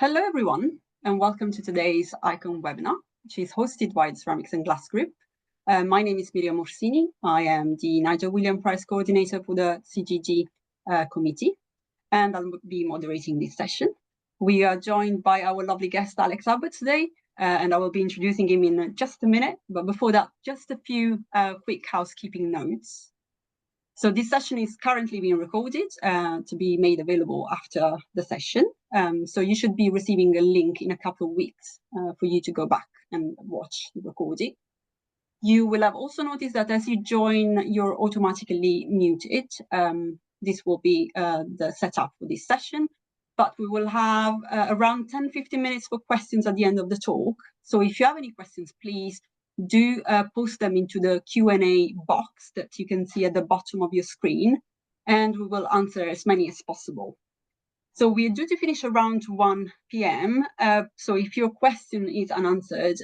Hello, everyone, and welcome to today's ICON webinar, which is hosted by the Ceramics and Glass Group. My name is Miriam Orsini. I am the Nigel William Prize Coordinator for the CGG committee, and I'll be moderating this session. We are joined by our lovely guest, Alex Abbott, today, and I will be introducing him in just a minute. But before that, just a few quick housekeeping notes. So this session is currently being recorded to be made available after the session. So you should be receiving a link in a couple of weeks for you to go back and watch the recording. You will have also noticed that as you join, you're automatically muted. This will be the setup for this session, but we will have around 10-15 minutes for questions at the end of the talk. So if you have any questions, please do post them into the Q&A box that you can see at the bottom of your screen, and we will answer as many as possible. So we're due to finish around 1 p.m. So if your question is unanswered,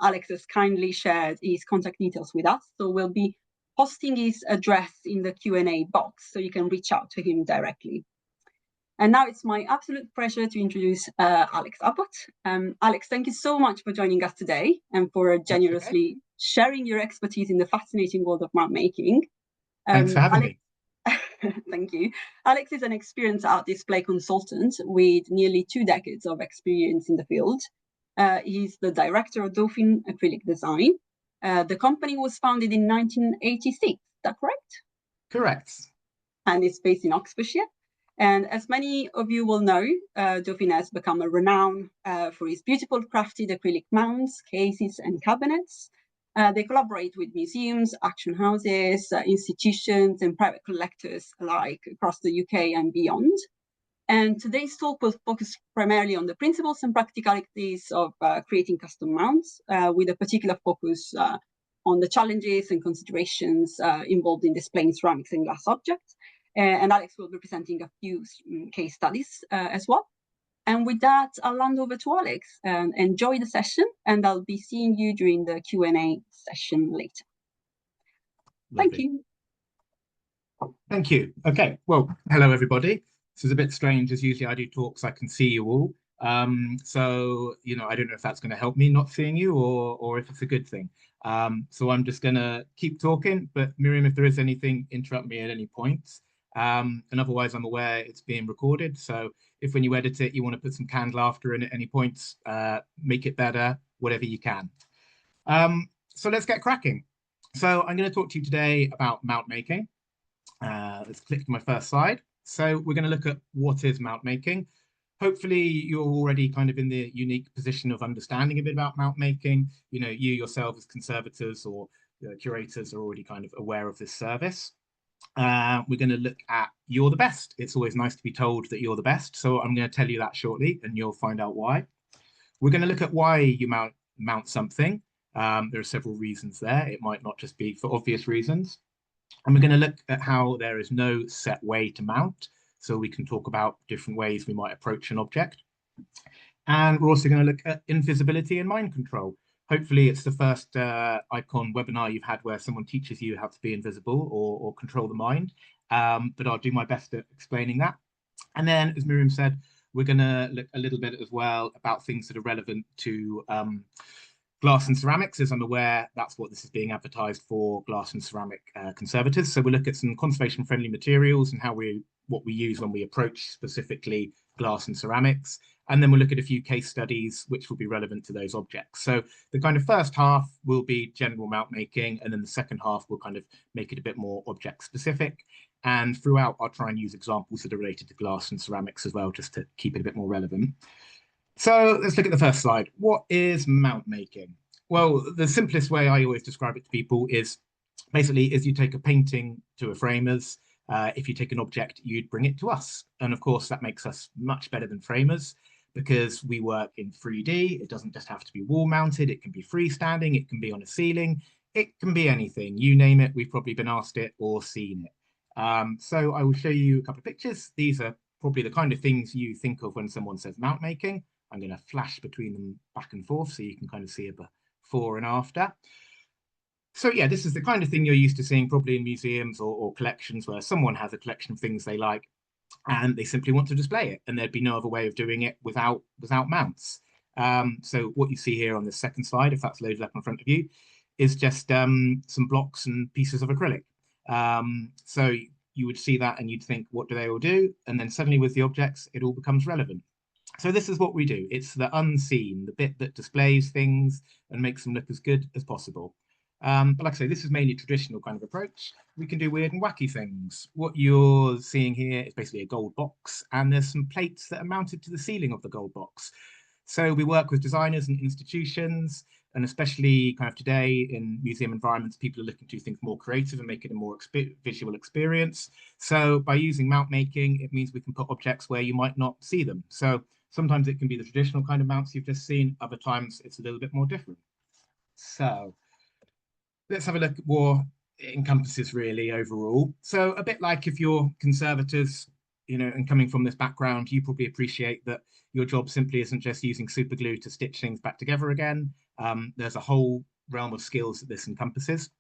Alex has kindly shared his contact details with us. So we'll be posting his address in the Q&A box so you can reach out to him directly. And now it's my absolute pleasure to introduce Alex Abbott. Alex, thank you so much for joining us today and for generously sharing your expertise in the fascinating world of map making. Thanks for having me. Thank you. Alex is an experienced art display consultant with nearly 2 decades of experience in the field. He's the director of Dauphin acrylic design. The company was founded in 1986, is that correct? Correct. And it's based in Oxfordshire. And as many of you will know, Dauphin has become a renown for its beautiful crafted acrylic mounts, cases, and cabinets. They collaborate with museums, auction houses, institutions, and private collectors alike across the UK and beyond. And today's talk will focus primarily on the principles and practicalities of creating custom mounts, with a particular focus on the challenges and considerations involved in displaying ceramics and glass objects. And Alex will be presenting a few case studies as well. And with that, I'll hand over to Alex and enjoy the session, and I'll be seeing you during the Q&A session later. Lovely. Thank you. Thank you. Okay, well, hello, everybody. This is a bit strange, as usually I do talks, I can see you all. So, you know, I don't know if that's going to help me not seeing you or if it's a good thing. So I'm just going to keep talking, but Miriam, if there is anything, interrupt me at any points. And otherwise, I'm aware it's being recorded. So if when you edit it, you want to put some canned laughter in at any points, make it better, whatever you can. So let's get cracking. So I'm going to talk to you today about mount making. Let's click to my first slide. So we're going to look at what is mount making. Hopefully you're already kind of in the unique position of understanding a bit about mount making. You know, you yourself as conservators or curators are already kind of aware of this service. We're going to look at you're the best. It's always nice to be told that you're the best. So I'm going to tell you that shortly and you'll find out why. We're going to look at why you mount something. There are several reasons there. It might not just be for obvious reasons. And we're going to look at how there is no set way to mount. So we can talk about different ways we might approach an object. And we're also going to look at invisibility and mind control. Hopefully it's the first ICON webinar you've had where someone teaches you how to be invisible or control the mind. But I'll do my best at explaining that. And then, as Miriam said, we're going to look a little bit as well about things that are relevant to glass and ceramics. As I'm aware, that's what this is being advertised for, glass and ceramic conservators. So we'll look at some conservation-friendly materials and what we use when we approach specifically glass and ceramics. And then we'll look at a few case studies which will be relevant to those objects. So the kind of first half will be general mount making, and then the second half will kind of make it a bit more object specific. And throughout, I'll try and use examples that are related to glass and ceramics as well, just to keep it a bit more relevant. So let's look at the first slide. What is mount making? Well, the simplest way I always describe it to people is basically you take a painting to a framer's. If you take an object, you'd bring it to us. And of course, that makes us much better than framers because we work in 3D. It doesn't just have to be wall mounted. It can be freestanding. It can be on a ceiling. It can be anything. You name it, we've probably been asked it or seen it. So I will show you a couple of pictures. These are probably the kind of things you think of when someone says mount making. I'm going to flash between them back and forth so you can kind of see a before and after. So yeah, this is the kind of thing you're used to seeing probably in museums or collections where someone has a collection of things they like. and they simply want to display it, and there'd be no other way of doing it without mounts. So what you see here on the second slide, if that's loaded up in front of you, is just some blocks and pieces of acrylic. So you would see that and you'd think, what do they all do? And then suddenly with the objects, it all becomes relevant. So this is what we do. It's the unseen, the bit that displays things and makes them look as good as possible. But like I say, this is mainly traditional kind of approach. We can do weird and wacky things. What you're seeing here is basically a gold box, and there's some plates that are mounted to the ceiling of the gold box. So we work with designers and institutions, and especially kind of today in museum environments, people are looking to do things more creative and make it a more visual experience. So by using mount making, it means we can put objects where you might not see them. So sometimes it can be the traditional kind of mounts you've just seen. Other times it's a little bit more different. So let's have a look at what it encompasses really overall. So a bit like if you're conservators, and coming from this background, you probably appreciate that your job simply isn't just using super glue to stitch things back together again. There's a whole realm of skills that this encompasses.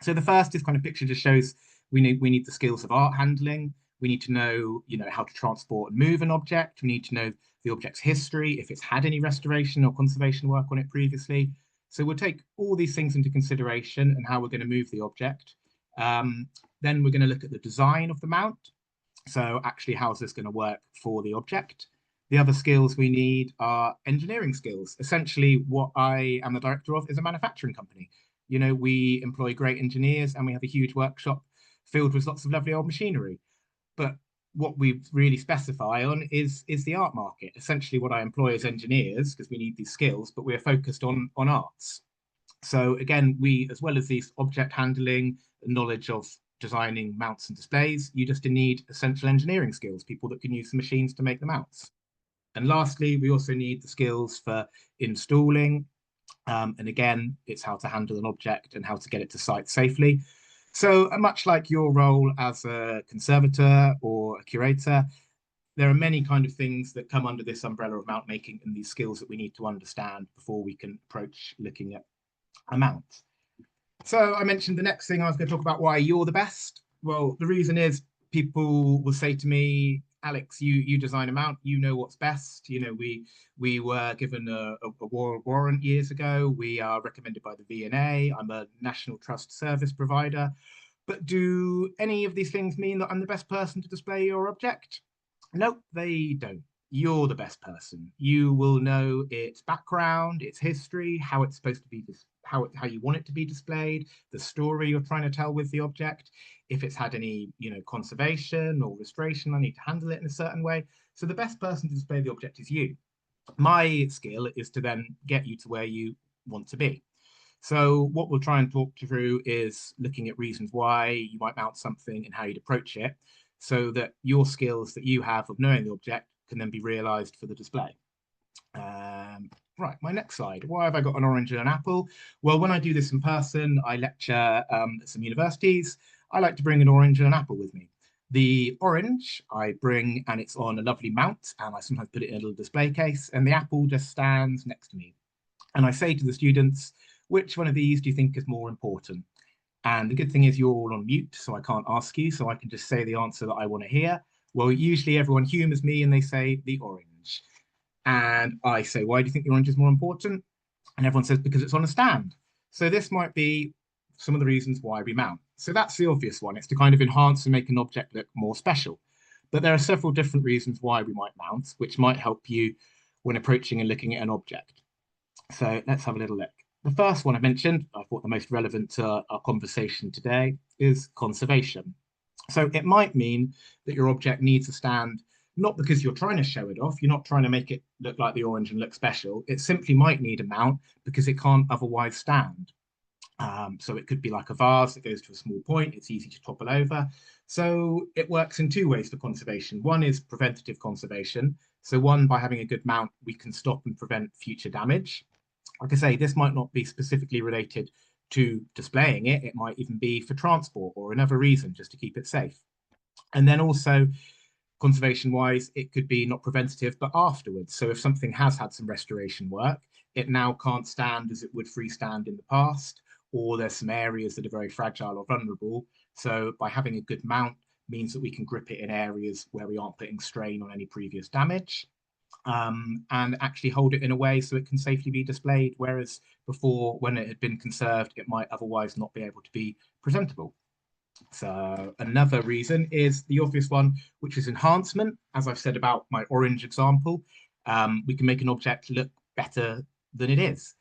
So the first is kind of picture just shows we need the skills of art handling. We need to know, how to transport and move an object. We need to know the object's history, if it's had any restoration or conservation work on it previously. So we'll take all these things into consideration and how we're going to move the object. Then we're going to look at the design of the mount. So actually, how's this going to work for the object? The other skills we need are engineering skills. Essentially, what I am the director of is a manufacturing company. We employ great engineers and we have a huge workshop filled with lots of lovely old machinery. But what we really specify on is the art market. Essentially, what I employ as engineers, because we need these skills, but we're focused on arts. So again, we, as well as these object handling, knowledge of designing mounts and displays, you just need essential engineering skills, people that can use the machines to make the mounts. And lastly, we also need the skills for installing. And again, it's how to handle an object and how to get it to site safely. So much like your role as a conservator or a curator, there are many kind of things that come under this umbrella of mount making and these skills that we need to understand before we can approach looking at a mount. So I mentioned the next thing I was going to talk about why you're the best. Well, the reason is people will say to me, Alex, you design a mount, you know what's best. We were given a warrant years ago. We are recommended by the V&A. I'm a National Trust Service provider. But do any of these things mean that I'm the best person to display your object? No, they don't. You're the best person. You will know its background, its history, how it's supposed to be, how you want it to be displayed, the story you're trying to tell with the object. If it's had any, conservation or restoration, I need to handle it in a certain way. So the best person to display the object is you. My skill is to then get you to where you want to be. So what we'll try and talk through is looking at reasons why you might mount something and how you'd approach it, so that your skills that you have of knowing the object can then be realized for the display. Right, my next slide. Why have I got an orange and an apple? Well, when I do this in person, I lecture at some universities. I like to bring an orange and an apple with me. The orange I bring and it's on a lovely mount, and I sometimes put it in a little display case, and the apple just stands next to me. And I say to the students, which one of these do you think is more important? And the good thing is you're all on mute, so I can't ask you, so I can just say the answer that I want to hear. Well, usually everyone humors me and they say the orange. And I say, why do you think the orange is more important? And everyone says, because it's on a stand. So this might be some of the reasons why we mount. So that's the obvious one. It's to kind of enhance and make an object look more special. But there are several different reasons why we might mount, which might help you when approaching and looking at an object. So let's have a little look. The first one I mentioned, I thought the most relevant to our conversation today, is conservation. So it might mean that your object needs a stand, not because you're trying to show it off, you're not trying to make it look like the orange and look special. It simply might need a mount because it can't otherwise stand. So it could be like a vase that goes to a small point, it's easy to topple over. So it works in two ways for conservation. One is preventative conservation. So one, by having a good mount, we can stop and prevent future damage. Like I say, this might not be specifically related to displaying it. It might even be for transport or another reason, just to keep it safe. And then also, conservation wise, it could be not preventative, but afterwards. So if something has had some restoration work, it now can't stand as it would freestand in the past, or there's some areas that are very fragile or vulnerable. So by having a good mount, means that we can grip it in areas where we aren't putting strain on any previous damage. And actually hold it in a way so it can safely be displayed, whereas before, when it had been conserved, it might otherwise not be able to be presentable. So another reason is the obvious one, which is enhancement. As I've said about my orange example, we can make an object look better than it is.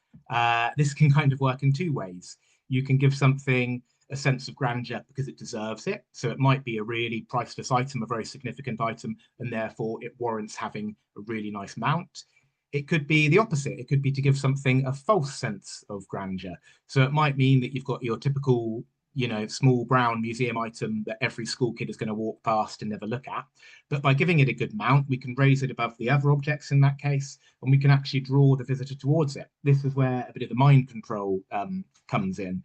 This can kind of work in two ways. You can give something a sense of grandeur because it deserves it. So it might be a really priceless item, a very significant item, and therefore it warrants having a really nice mount. It could be the opposite. It could be to give something a false sense of grandeur. So it might mean that you've got your typical, small brown museum item that every school kid is going to walk past and never look at. But by giving it a good mount, we can raise it above the other objects in that case, and we can actually draw the visitor towards it. This is where a bit of the mind control comes in.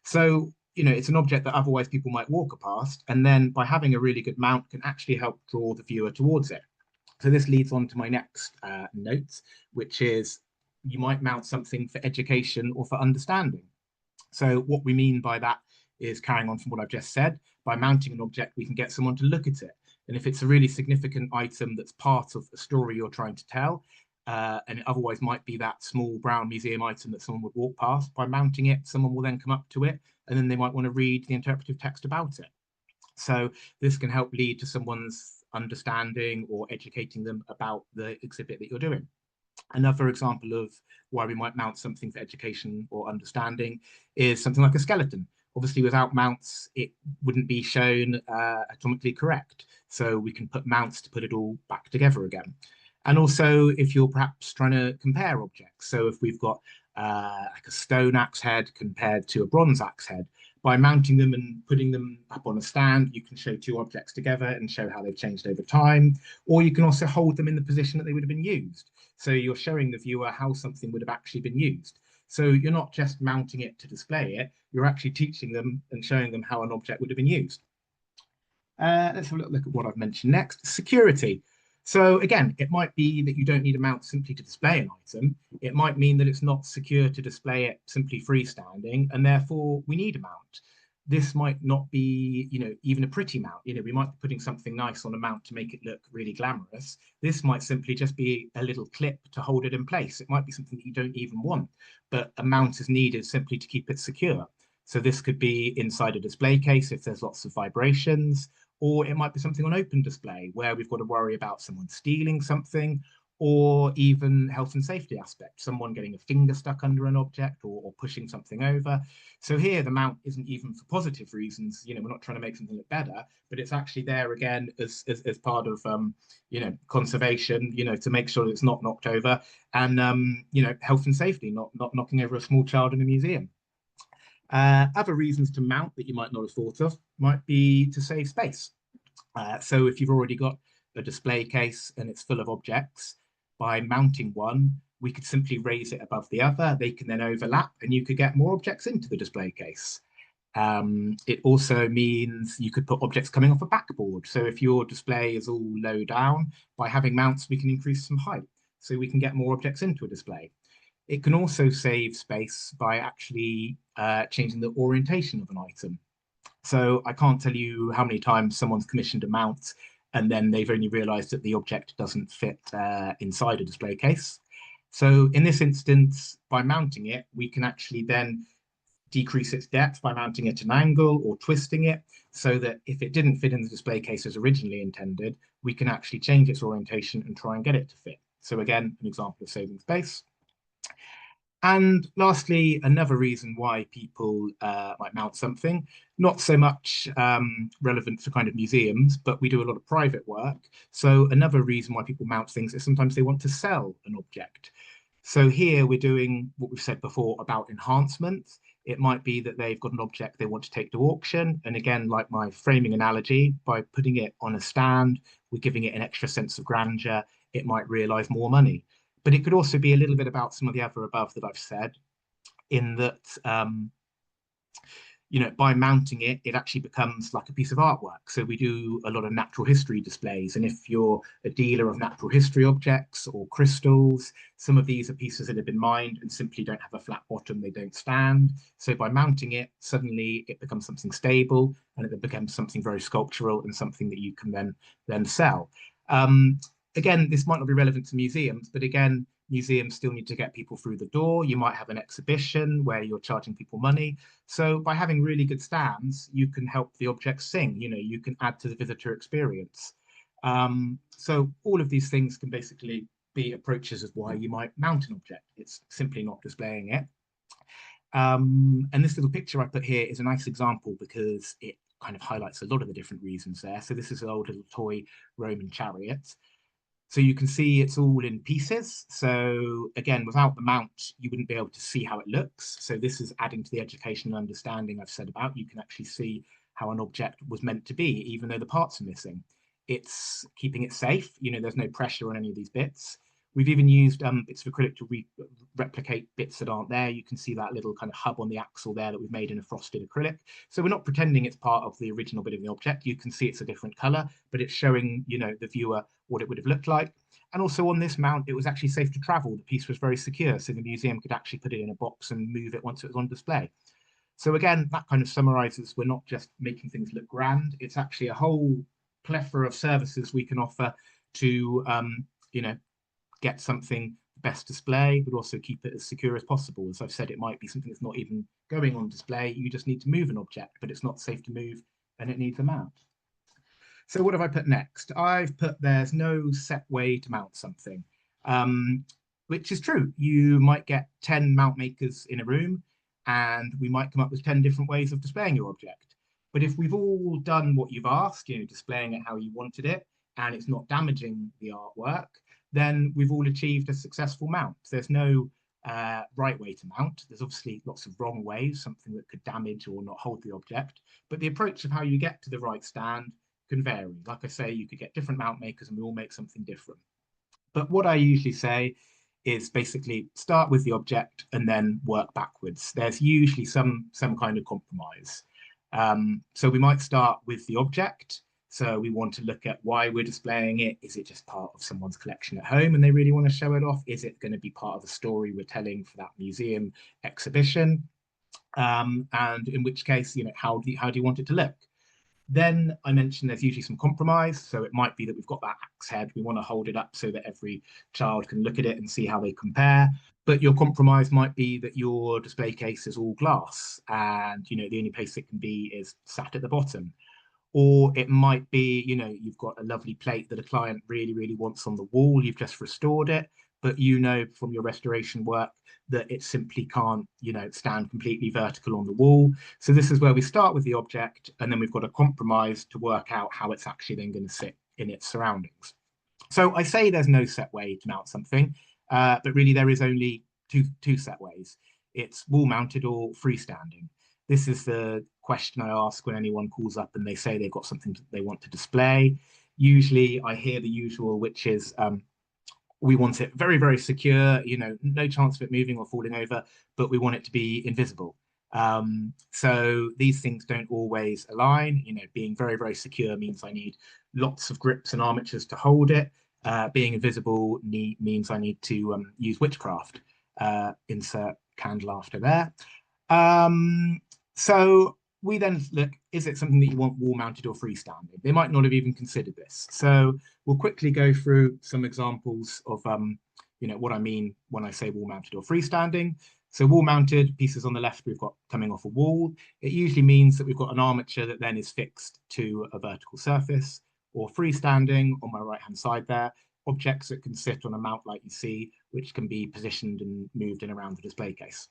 So, it's an object that otherwise people might walk past, and then by having a really good mount can actually help draw the viewer towards it. So this leads on to my next note, which is you might mount something for education or for understanding. So what we mean by that is, carrying on from what I've just said, by mounting an object, we can get someone to look at it. And if it's a really significant item that's part of a story you're trying to tell, and it otherwise might be that small brown museum item that someone would walk past, by mounting it, someone will then come up to it, and then they might want to read the interpretive text about it. So this can help lead to someone's understanding or educating them about the exhibit that you're doing. Another example of why we might mount something for education or understanding is something like a skeleton. Obviously, without mounts, it wouldn't be shown atomically correct. So we can put mounts to put it all back together again. And also, if you're perhaps trying to compare objects, so if we've got like a stone axe head compared to a bronze axe head, by mounting them and putting them up on a stand, you can show two objects together and show how they've changed over time. Or you can also hold them in the position that they would have been used. So you're showing the viewer how something would have actually been used. So you're not just mounting it to display it, you're actually teaching them and showing them how an object would have been used. Let's have a look at what I've mentioned next. Security. So again, it might be that you don't need a mount simply to display an item. It might mean that it's not secure to display it simply freestanding, and therefore we need a mount. This might not be, even a pretty mount. We might be putting something nice on a mount to make it look really glamorous. This might simply just be a little clip to hold it in place. It might be something that you don't even want, but a mount is needed simply to keep it secure. So this could be inside a display case if there's lots of vibrations, or it might be something on open display where we've got to worry about someone stealing something, or even health and safety aspects, someone getting a finger stuck under an object or pushing something over. So here the mount isn't even for positive reasons. We're not trying to make something look better, but it's actually there again as part of conservation, to make sure that it's not knocked over, and health and safety, not knocking over a small child in a museum. Other reasons to mount that you might not have thought of might be to save space. So if you've already got a display case and it's full of objects, by mounting one, we could simply raise it above the other. They can then overlap and you could get more objects into the display case. It also means you could put objects coming off a backboard. So if your display is all low down, by having mounts, we can increase some height. So we can get more objects into a display. It can also save space by actually changing the orientation of an item. So I can't tell you how many times someone's commissioned a mount and then they've only realized that the object doesn't fit inside a display case. So in this instance, by mounting it, we can actually then decrease its depth by mounting it at an angle or twisting it, so that if it didn't fit in the display case as originally intended, we can actually change its orientation and try and get it to fit. So again, an example of saving space. And lastly, another reason why people might mount something, not so much relevant for kind of museums, but we do a lot of private work. So another reason why people mount things is sometimes they want to sell an object. So here we're doing what we've said before about enhancement. It might be that they've got an object they want to take to auction. And again, like my framing analogy, by putting it on a stand, we're giving it an extra sense of grandeur. It might realize more money. But it could also be a little bit about some of the other above that I've said, in that, by mounting it, it actually becomes like a piece of artwork. So we do a lot of natural history displays. And if you're a dealer of natural history objects or crystals, some of these are pieces that have been mined and simply don't have a flat bottom, they don't stand. So by mounting it, suddenly it becomes something stable and it becomes something very sculptural and something that you can then sell. Again, this might not be relevant to museums, but again, museums still need to get people through the door. You might have an exhibition where you're charging people money. So by having really good stands, you can help the objects sing. You can add to the visitor experience. So all of these things can basically be approaches of why you might mount an object. It's simply not displaying it. And this little picture I put here is a nice example because it kind of highlights a lot of the different reasons there. So this is an old little toy Roman chariot. So you can see it's all in pieces. So again, without the mount, you wouldn't be able to see how it looks. So this is adding to the education and understanding I've said about. You can actually see how an object was meant to be, even though the parts are missing. It's keeping it safe. There's no pressure on any of these bits. We've even used bits of acrylic to replicate bits that aren't there. You can see that little kind of hub on the axle there that we've made in a frosted acrylic. So we're not pretending it's part of the original bit of the object. You can see it's a different color, but it's showing, the viewer what it would have looked like. And also on this mount, it was actually safe to travel. The piece was very secure, so the museum could actually put it in a box and move it once it was on display. So again, that kind of summarizes we're not just making things look grand. It's actually a whole plethora of services we can offer to, get something best display, but also keep it as secure as possible. As I've said, it might be something that's not even going on display. You just need to move an object, but it's not safe to move and it needs a mount. So what have I put next? I've put there's no set way to mount something, which is true. You might get 10 mount makers in a room and we might come up with 10 different ways of displaying your object. But if we've all done what you've asked, displaying it how you wanted it, and it's not damaging the artwork, then we've all achieved a successful mount. There's no right way to mount. There's obviously lots of wrong ways, something that could damage or not hold the object. But the approach of how you get to the right stand can vary. Like I say, you could get different mount makers and we all make something different. But what I usually say is basically start with the object and then work backwards. There's usually some kind of compromise. So we might start with the object. So we want to look at why we're displaying it. Is it just part of someone's collection at home and they really want to show it off? Is it going to be part of a story we're telling for that museum exhibition? And in which case, how do you want it to look? Then I mentioned there's usually some compromise. So it might be that we've got that axe head. We want to hold it up so that every child can look at it and see how they compare. But your compromise might be that your display case is all glass and, the only place it can be is sat at the bottom. Or it might be, you've got a lovely plate that a client really, really wants on the wall. You've just restored it, but from your restoration work that it simply can't, stand completely vertical on the wall. So this is where we start with the object, and then we've got a compromise to work out how it's actually then going to sit in its surroundings. So I say there's no set way to mount something, but really there is only two set ways. It's wall mounted or freestanding. This is the question I ask when anyone calls up and they say they've got something they want to display. Usually I hear the usual, which is we want it very, very secure, no chance of it moving or falling over, but we want it to be invisible. So these things don't always align. Being very, very secure means I need lots of grips and armatures to hold it. Being invisible means I need to use witchcraft. Insert canned laughter there. So we then look, is it something that you want wall mounted or freestanding? They might not have even considered this. So we'll quickly go through some examples of what I mean when I say wall mounted or freestanding. So wall mounted pieces on the left we've got coming off a wall. It usually means that we've got an armature that then is fixed to a vertical surface, or freestanding on my right hand side there, objects that can sit on a mount like you see, which can be positioned and moved in around the display case.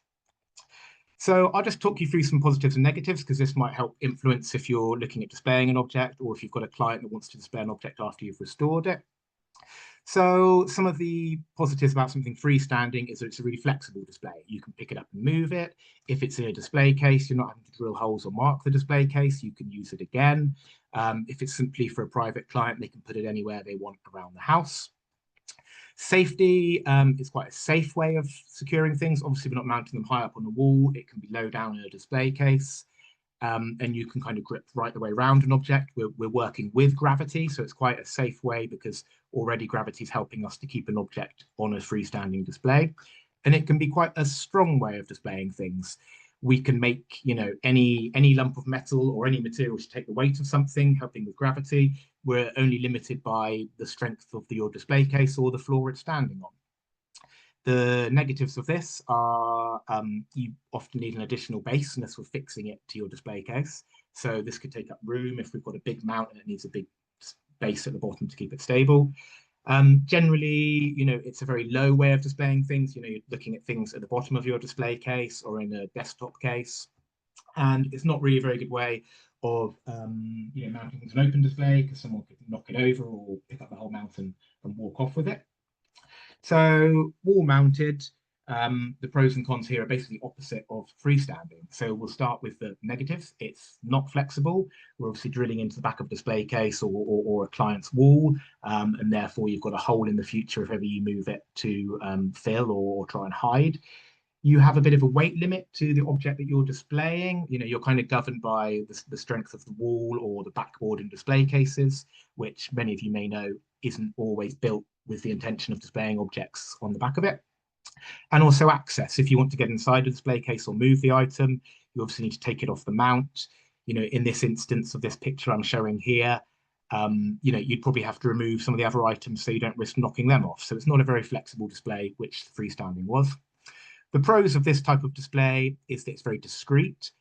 So I'll just talk you through some positives and negatives because this might help influence if you're looking at displaying an object or if you've got a client that wants to display an object after you've restored it. So some of the positives about something freestanding is that it's a really flexible display. You can pick it up and move it. If it's in a display case, you're not having to drill holes or mark the display case. You can use it again. If it's simply for a private client, they can put it anywhere they want around the house. Safety is quite a safe way of securing things. Obviously, we're not mounting them high up on the wall. It can be low down in a display case. and you can kind of grip right the way around an object. We're working with gravity, so it's quite a safe way because already gravity is helping us to keep an object on a freestanding display. And it can be quite a strong way of displaying things. We can make, any lump of metal or any material to take the weight of something, helping with gravity. We're only limited by the strength of your display case or the floor it's standing on. The negatives of this are you often need an additional base unless we're fixing it to your display case. So this could take up room if we've got a big mount and it needs a big base at the bottom to keep it stable. Generally, it's a very low way of displaying things. You're looking at things at the bottom of your display case or in a desktop case. And it's not really a very good way of mounting things in an open display because someone could knock it over or pick up the whole mount and walk off with it. So wall mounted, the pros and cons here are basically opposite of freestanding. So we'll start with the negatives. It's not flexible. We're obviously drilling into the back of a display case or a client's wall, and therefore you've got a hole in the future if ever you move it to fill or try and hide. You have a bit of a weight limit to the object that you're displaying. You're kind of governed by the strength of the wall or the backboard in display cases, which many of you may know isn't always built with the intention of displaying objects on the back of it. And also access. If you want to get inside a display case or move the item, you obviously need to take it off the mount. In this instance of this picture I'm showing here, you'd probably have to remove some of the other items so you don't risk knocking them off. So it's not a very flexible display, which freestanding was. The pros of this type of display is that it's very discreet.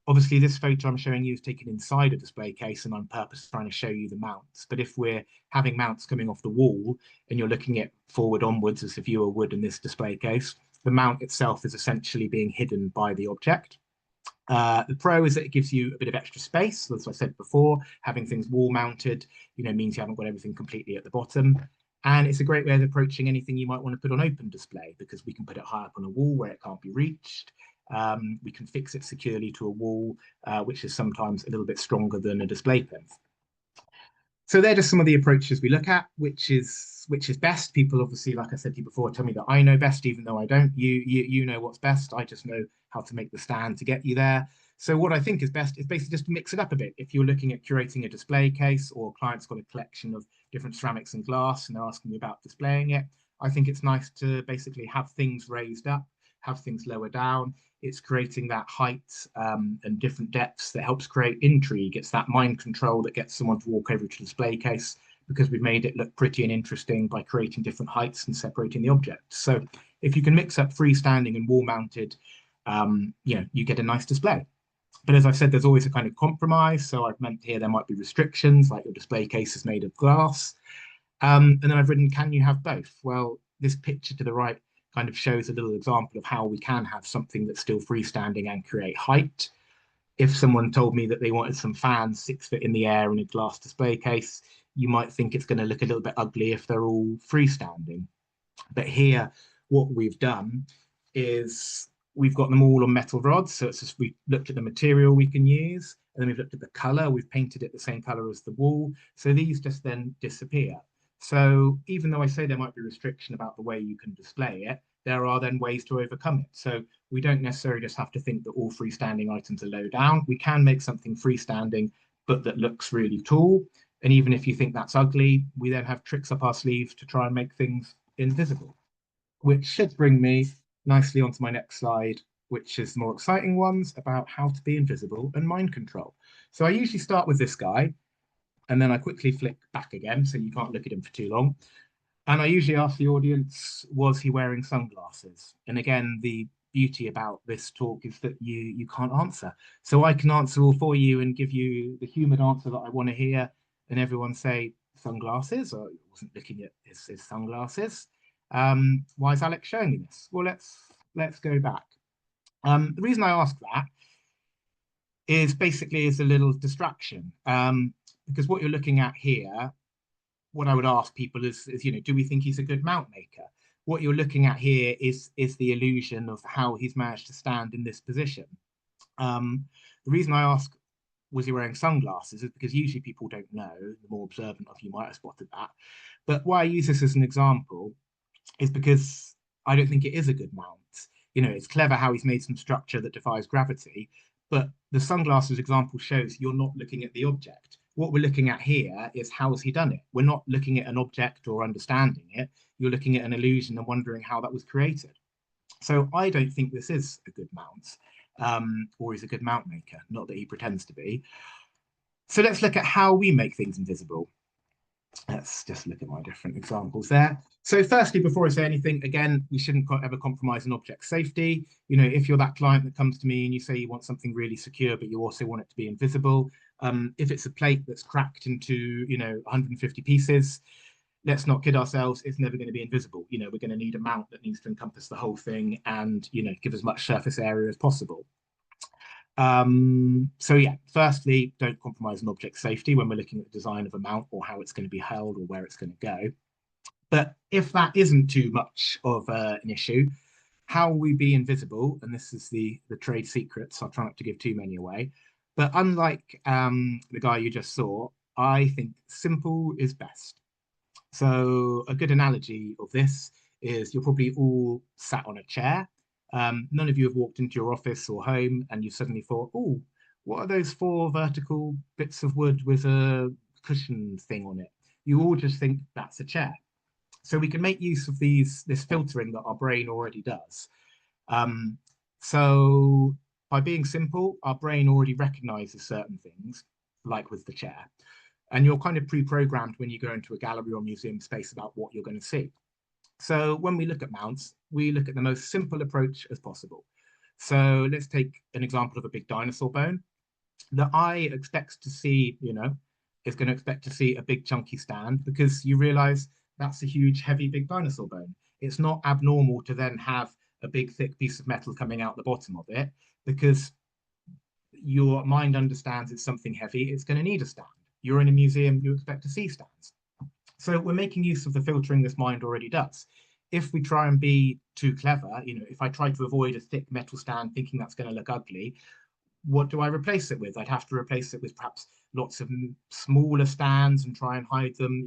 Obviously, this photo I'm showing you is taken inside a display case, and I'm purposely trying to show you the mounts. But if we're having mounts coming off the wall and you're looking at forward onwards as the viewer would in this display case, the mount itself is essentially being hidden by the object. The pro is that it gives you a bit of extra space. As I said before, having things wall mounted, means you haven't got everything completely at the bottom. And it's a great way of approaching anything you might want to put on open display because we can put it high up on a wall where it can't be reached. We can fix it securely to a wall, which is sometimes a little bit stronger than a display plinth. So they're just some of the approaches we look at, which is best. People obviously, like I said to you before, tell me that I know best, even though I don't. You know what's best. I just know how to make the stand to get you there. So what I think is best is basically just to mix it up a bit. If you're looking at curating a display case or a client's got a collection of different ceramics and glass and they're asking you about displaying it, I think it's nice to basically have things raised up, have things lower down. It's creating that height and different depths that helps create intrigue. It's that mind control that gets someone to walk over to the display case because we've made it look pretty and interesting by creating different heights and separating the objects. So if you can mix up freestanding and wall mounted, you get a nice display. But as I said, there's always a kind of compromise. So I've meant here there might be restrictions, like your display case is made of glass. And then I've written, can you have both? Well, this picture to the right kind of shows a little example of how we can have something that's still freestanding and create height. If someone told me that they wanted some fans 6 foot in the air in a glass display case, you might think it's going to look a little bit ugly if they're all freestanding. But here, what we've done is we've got them all on metal rods. So it's just we've looked at the material we can use, and then we've looked at the color. We've painted it the same color as the wall. So these just then disappear. So even though I say there might be restriction about the way you can display it, there are then ways to overcome it. So we don't necessarily just have to think that all freestanding items are low down. We can make something freestanding, but that looks really tall. And even if you think that's ugly, we then have tricks up our sleeves to try and make things invisible, which should bring me nicely onto my next slide, which is the more exciting ones about how to be invisible and mind control. So I usually start with this guy, and then I quickly flick back again so you can't look at him for too long. And I usually ask the audience, was he wearing sunglasses? And again, the beauty about this talk is that you can't answer. So I can answer all for you and give you the humoured answer that I want to hear, and everyone say sunglasses, or I wasn't looking at his sunglasses. Why is Alex showing me this? Well, let's go back. The reason I ask that is basically as a little distraction, because what you're looking at here, what I would ask people is, do we think he's a good mount maker? What you're looking at here is the illusion of how he's managed to stand in this position. The reason I ask, was he wearing sunglasses, is because usually people don't know. The more observant of you might have spotted that. But why I use this as an example is because I don't think it is a good mount. It's clever how he's made some structure that defies gravity, But the sunglasses example shows you're not looking at the object. What we're looking at here is how has he done it? We're not looking at an object or understanding it. You're looking at an illusion and wondering how that was created. So I don't think this is a good mount, or he's a good mount maker, not that he pretends to be. So let's look at how we make things invisible. Let's just look at my different examples there. So firstly, before I say anything, again, we shouldn't ever compromise an object safety. If you're that client that comes to me and you say you want something really secure, but you also want it to be invisible, if it's a plate that's cracked into, 150 pieces, let's not kid ourselves, it's never going to be invisible. We're going to need a mount that needs to encompass the whole thing and, give as much surface area as possible. So yeah, firstly, don't compromise an object safety when we're looking at the design of a mount or how it's going to be held or where it's going to go. But if that isn't too much of an issue, how will we be invisible? And this is the trade secret, so I'll try not to give too many away. But unlike the guy you just saw, I think simple is best. So a good analogy of this is you're probably all sat on a chair. None of you have walked into your office or home and you suddenly thought, oh, what are those four vertical bits of wood with a cushion thing on it? You all just think that's a chair. So we can make use of this filtering that our brain already does. Um, so by being simple, our brain already recognizes certain things, like with the chair. And you're kind of pre-programmed when you go into a gallery or museum space about what you're going to see. So when we look at mounts, we look at the most simple approach as possible. So let's take an example of a big dinosaur bone. The eye expects to see, is going to expect to see a big chunky stand because you realize that's a huge, heavy, big dinosaur bone. It's not abnormal to then have a big, thick piece of metal coming out the bottom of it because your mind understands it's something heavy, it's going to need a stand. You're in a museum, you expect to see stands. So we're making use of the filtering this mind already does. If we try and be too clever, if I try to avoid a thick metal stand thinking that's going to look ugly, what do I replace it with? I'd have to replace it with perhaps lots of smaller stands and try and hide them,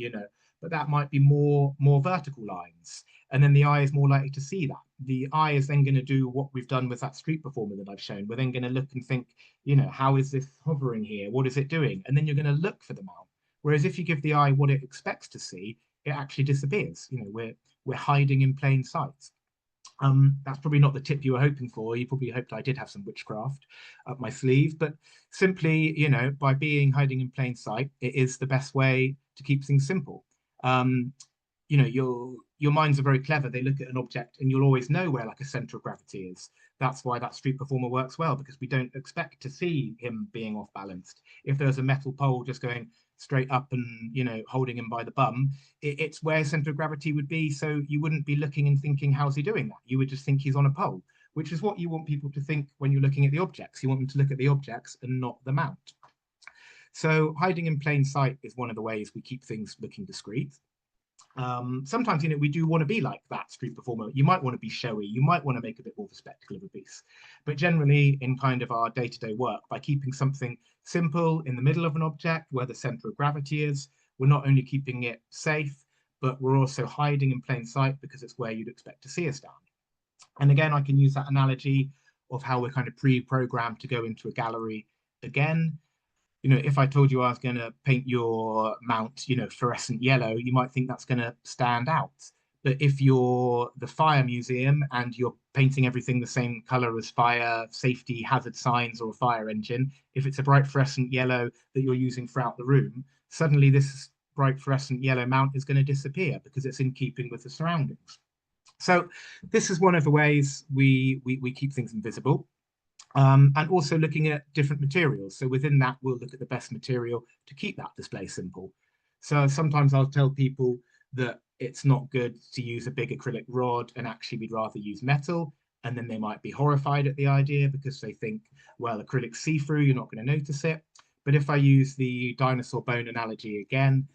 but that might be more vertical lines. And then the eye is more likely to see that. The eye is then going to do what we've done with that street performer that I've shown. We're then going to look and think, how is this hovering here? What is it doing? And then you're going to look for the mount. Whereas if you give the eye what it expects to see, it actually disappears. We're hiding in plain sight. That's probably not the tip you were hoping for. You probably hoped I did have some witchcraft up my sleeve, but simply, by being hiding in plain sight, it is the best way to keep things simple. Um, your minds are very clever. They look at an object and you'll always know where like a center of gravity is. That's why that street performer works well because we don't expect to see him being off balanced. If there's a metal pole just going straight up and holding him by the bum, it's where center of gravity would be. So you wouldn't be looking and thinking, how's he doing that? You would just think he's on a pole, which is what you want people to think when you're looking at the objects. You want them to look at the objects and not the mount. So hiding in plain sight is one of the ways we keep things looking discreet. Sometimes we do want to be like that street performer. You might want to be showy, you might want to make a bit more of a spectacle of a piece, but generally in kind of our day-to-day work, by keeping something simple in the middle of an object where the center of gravity is, we're not only keeping it safe, but we're also hiding in plain sight because it's where you'd expect to see a stand. And again, I can use that analogy of how we're kind of pre-programmed to go into a gallery again. If I told you I was going to paint your mount, fluorescent yellow, you might think that's going to stand out. But if you're the fire museum and you're painting everything the same color as fire safety hazard signs or a fire engine, if it's a bright fluorescent yellow that you're using throughout the room, suddenly this bright fluorescent yellow mount is going to disappear because it's in keeping with the surroundings. So this is one of the ways we keep things invisible. And also looking at different materials. So within that, we'll look at the best material to keep that display simple. So sometimes I'll tell people that it's not good to use a big acrylic rod and actually we'd rather use metal. And then they might be horrified at the idea because they think, well, acrylic's see-through, you're not going to notice it. But if I use the dinosaur bone analogy again,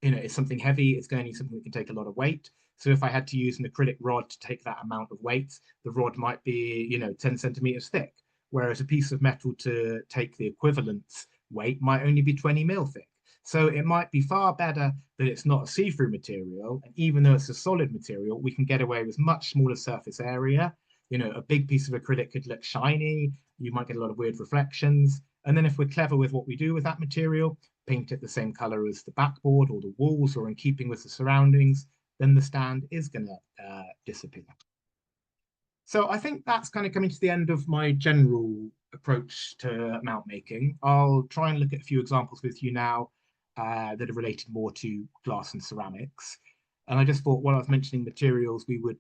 it's something heavy, it's going to need something that can take a lot of weight. So if I had to use an acrylic rod to take that amount of weight, the rod might be, 10 centimeters thick, whereas a piece of metal to take the equivalent weight might only be 20 mil thick. So it might be far better that it's not a see-through material. And even though it's a solid material, we can get away with much smaller surface area. A big piece of acrylic could look shiny. you might get a lot of weird reflections. And then if we're clever with what we do with that material, paint it the same color as the backboard or the walls or in keeping with the surroundings, then the stand is going to disappear. So I think that's kind of coming to the end of my general approach to mount making. I'll try and look at a few examples with you now that are related more to glass and ceramics. And I just thought while I was mentioning materials, we would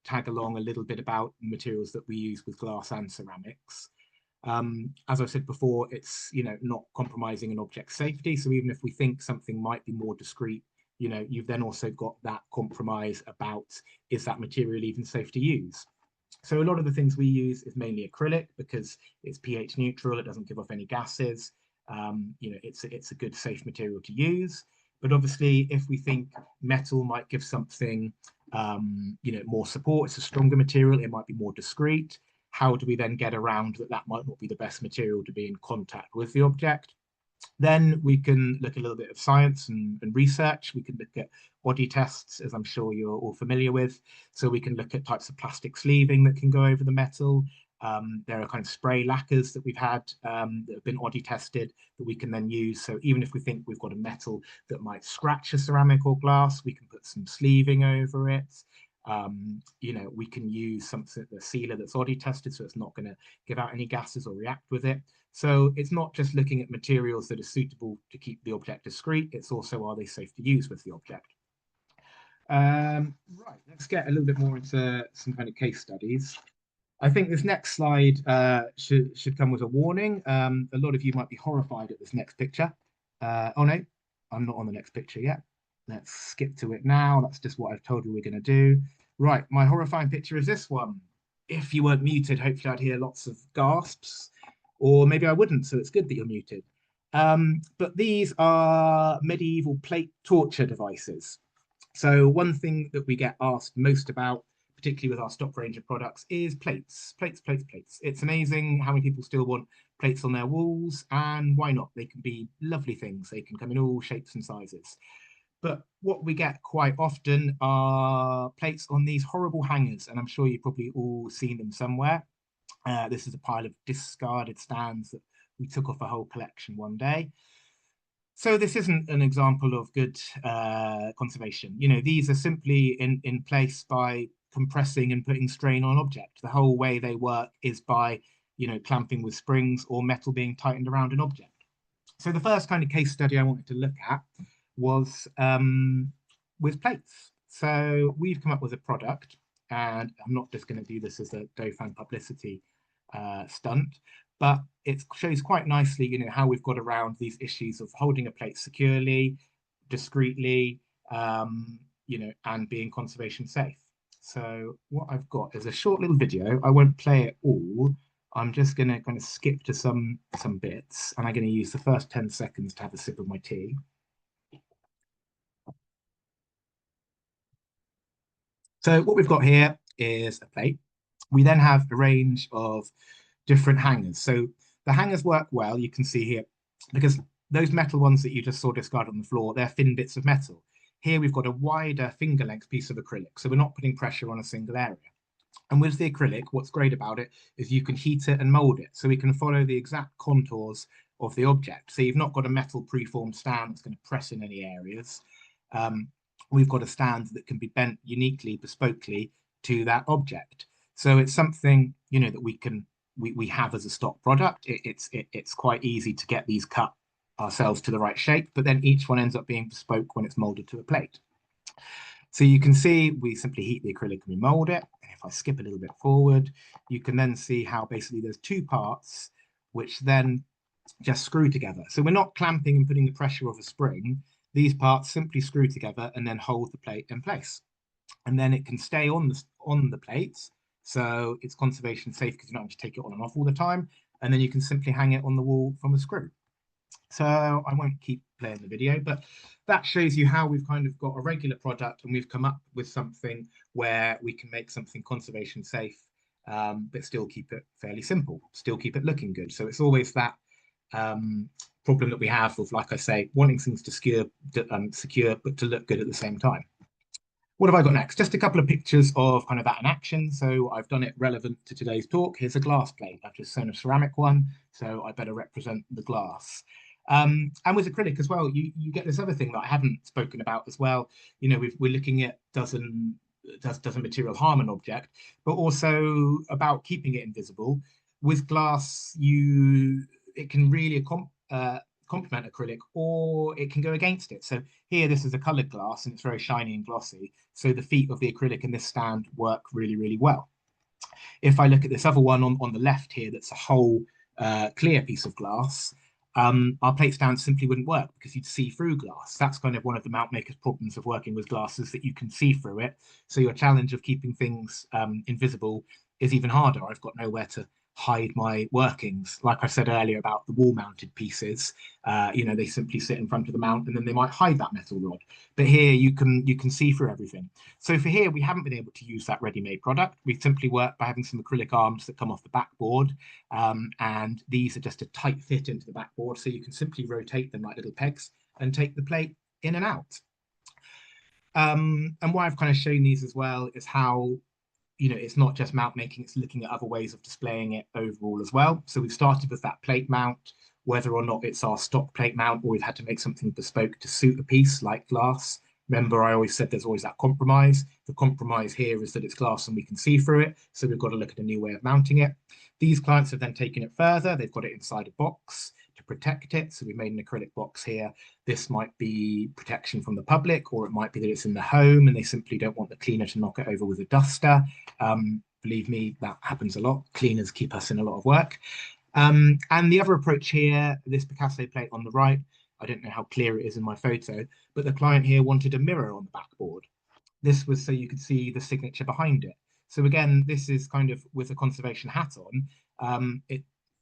tag along a little bit about the materials that we use with glass and ceramics. As I said before, it's not compromising an object's safety. So even if we think something might be more discreet, you've then also got that compromise about, is that material even safe to use? So a lot of the things we use is mainly acrylic because it's pH neutral, it doesn't give off any gases. It's a good safe material to use. But obviously, if we think metal might give something more support, it's a stronger material, it might be more discreet. How do we then get around that might not be the best material to be in contact with the object? Then we can look a little bit of science and research. We can look at body tests, as I'm sure you're all familiar with. So we can look at types of plastic sleeving that can go over the metal. There are kind of spray lacquers that we've had that have been body tested that we can then use. So even if we think we've got a metal that might scratch a ceramic or glass, we can put some sleeving over it. We can use something, the sealer that's body tested, so it's not going to give out any gases or react with it. So it's not just looking at materials that are suitable to keep the object discreet, it's also, are they safe to use with the object? Right, let's get a little bit more into some kind of case studies. I think this next slide should come with a warning. A lot of you might be horrified at this next picture. Oh no, I'm not on the next picture yet. Let's skip to it now. That's just what I've told you we're going to do. Right, my horrifying picture is this one. If you weren't muted, hopefully I'd hear lots of gasps, or maybe I wouldn't, so it's good that you're muted. But these are medieval plate torture devices. So one thing that we get asked most about, particularly with our stock range of products, is plates. It's amazing how many people still want plates on their walls, and why not? They can be lovely things. They can come in all shapes and sizes. But what we get quite often are plates on these horrible hangers, and I'm sure you've probably all seen them somewhere. This is a pile of discarded stands that we took off a whole collection one day. So this isn't an example of good conservation. These are simply in place by compressing and putting strain on object. The whole way they work is by, clamping with springs or metal being tightened around an object. So the first kind of case study I wanted to look at was with plates. So we've come up with a product, and I'm not just going to do this as a Dauphin publicity stunt, but it shows quite nicely, how we've got around these issues of holding a plate securely, discreetly, and being conservation safe. So what I've got is a short little video. I won't play it all. I'm just going to kind of skip to some bits, and I'm going to use the first 10 seconds to have a sip of my tea. So what we've got here is a plate. We then have a range of different hangers. So the hangers work well, you can see here, because those metal ones that you just saw discarded on the floor, they're thin bits of metal. Here we've got a wider finger length piece of acrylic, so we're not putting pressure on a single area. And with the acrylic, what's great about it is you can heat it and mold it, so we can follow the exact contours of the object. So you've not got a metal preformed stand that's going to press in any areas. We've got a stand that can be bent uniquely, bespokely to that object. So it's something, that we have as a stock product. It's quite easy to get these cut ourselves to the right shape, but then each one ends up being bespoke when it's molded to a plate. So you can see we simply heat the acrylic and we mold it. And if I skip a little bit forward, you can then see how basically there's two parts which then just screw together. So we're not clamping and putting the pressure of a spring. These parts simply screw together and then hold the plate in place. And then it can stay on the plates. So it's conservation safe because you don't have to take it on and off all the time. And then you can simply hang it on the wall from a screw. So I won't keep playing the video, but that shows you how we've kind of got a regular product and we've come up with something where we can make something conservation safe, but still keep it fairly simple, still keep it looking good. So it's always that problem that we have of, like I say, wanting things to secure, but to look good at the same time. What have I got next? Just a couple of pictures of kind of that in action. So I've done it relevant to today's talk. Here's a glass plate. I've just sewn a ceramic one, so I better represent the glass. And with acrylic as well, you get this other thing that I haven't spoken about as well. We're looking at doesn't material harm an object, but also about keeping it invisible. With glass, it can really complement acrylic, or it can go against it. So here, this is a colored glass and it's very shiny and glossy. So the feet of the acrylic in this stand work really, really well. If I look at this other one on the left here, that's a whole clear piece of glass, our plate stand simply wouldn't work because you'd see through glass. That's kind of one of the mount maker's problems of working with glass, is that you can see through it. So your challenge of keeping things invisible is even harder. I've got nowhere to hide my workings. Like I said earlier about the wall mounted pieces, they simply sit in front of the mount and then they might hide that metal rod. But here you can see through everything. So for here, we haven't been able to use that ready-made product. We've simply worked by having some acrylic arms that come off the backboard. And these are just a tight fit into the backboard. So you can simply rotate them like little pegs and take the plate in and out. And why I've kind of shown these as well is how it's not just mount making, it's looking at other ways of displaying it overall as well. So we've started with that plate mount, whether or not it's our stock plate mount or we've had to make something bespoke to suit a piece like glass. Remember, I always said there's always that compromise. The compromise here is that it's glass and we can see through it. So we've got to look at a new way of mounting it. These clients have then taken it further. They've got it inside a box to protect it. So we've made an acrylic box here. This might be protection from the public, or it might be that it's in the home and they simply don't want the cleaner to knock it over with a duster. Believe me, that happens a lot. Cleaners keep us in a lot of work. And the other approach here, this Picasso plate on the right, I don't know how clear it is in my photo, but the client here wanted a mirror on the backboard. This was so you could see the signature behind it. So again, this is kind of with a conservation hat on.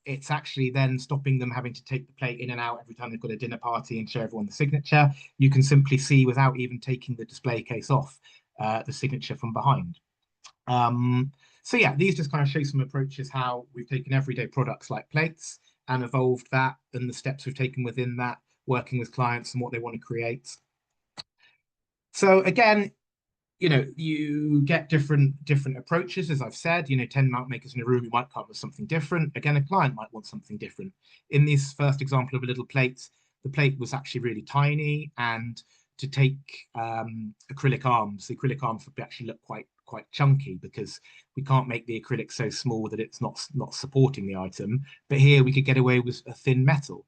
It's actually then stopping them having to take the plate in and out every time they've got a dinner party and show everyone the signature. You can simply see without even taking the display case off the signature from behind. So yeah, these just kind of show some approaches how we've taken everyday products like plates and evolved that, and the steps we've taken within that, working with clients and what they want to create. So again, you get different approaches, as I've said. 10 mount makers in a room, you might come with something different. Again, a client might want something different. In this first example of a little plate, the plate was actually really tiny, and to take acrylic arms, the acrylic arms would actually look quite chunky because we can't make the acrylic so small that it's not supporting the item. But here we could get away with a thin metal,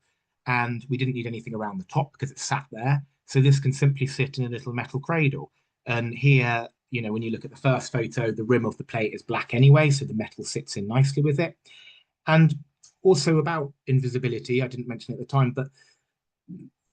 and we didn't need anything around the top because it sat there. So this can simply sit in a little metal cradle. And here, when you look at the first photo, the rim of the plate is black anyway, so the metal sits in nicely with it. And also about invisibility, I didn't mention at the time, but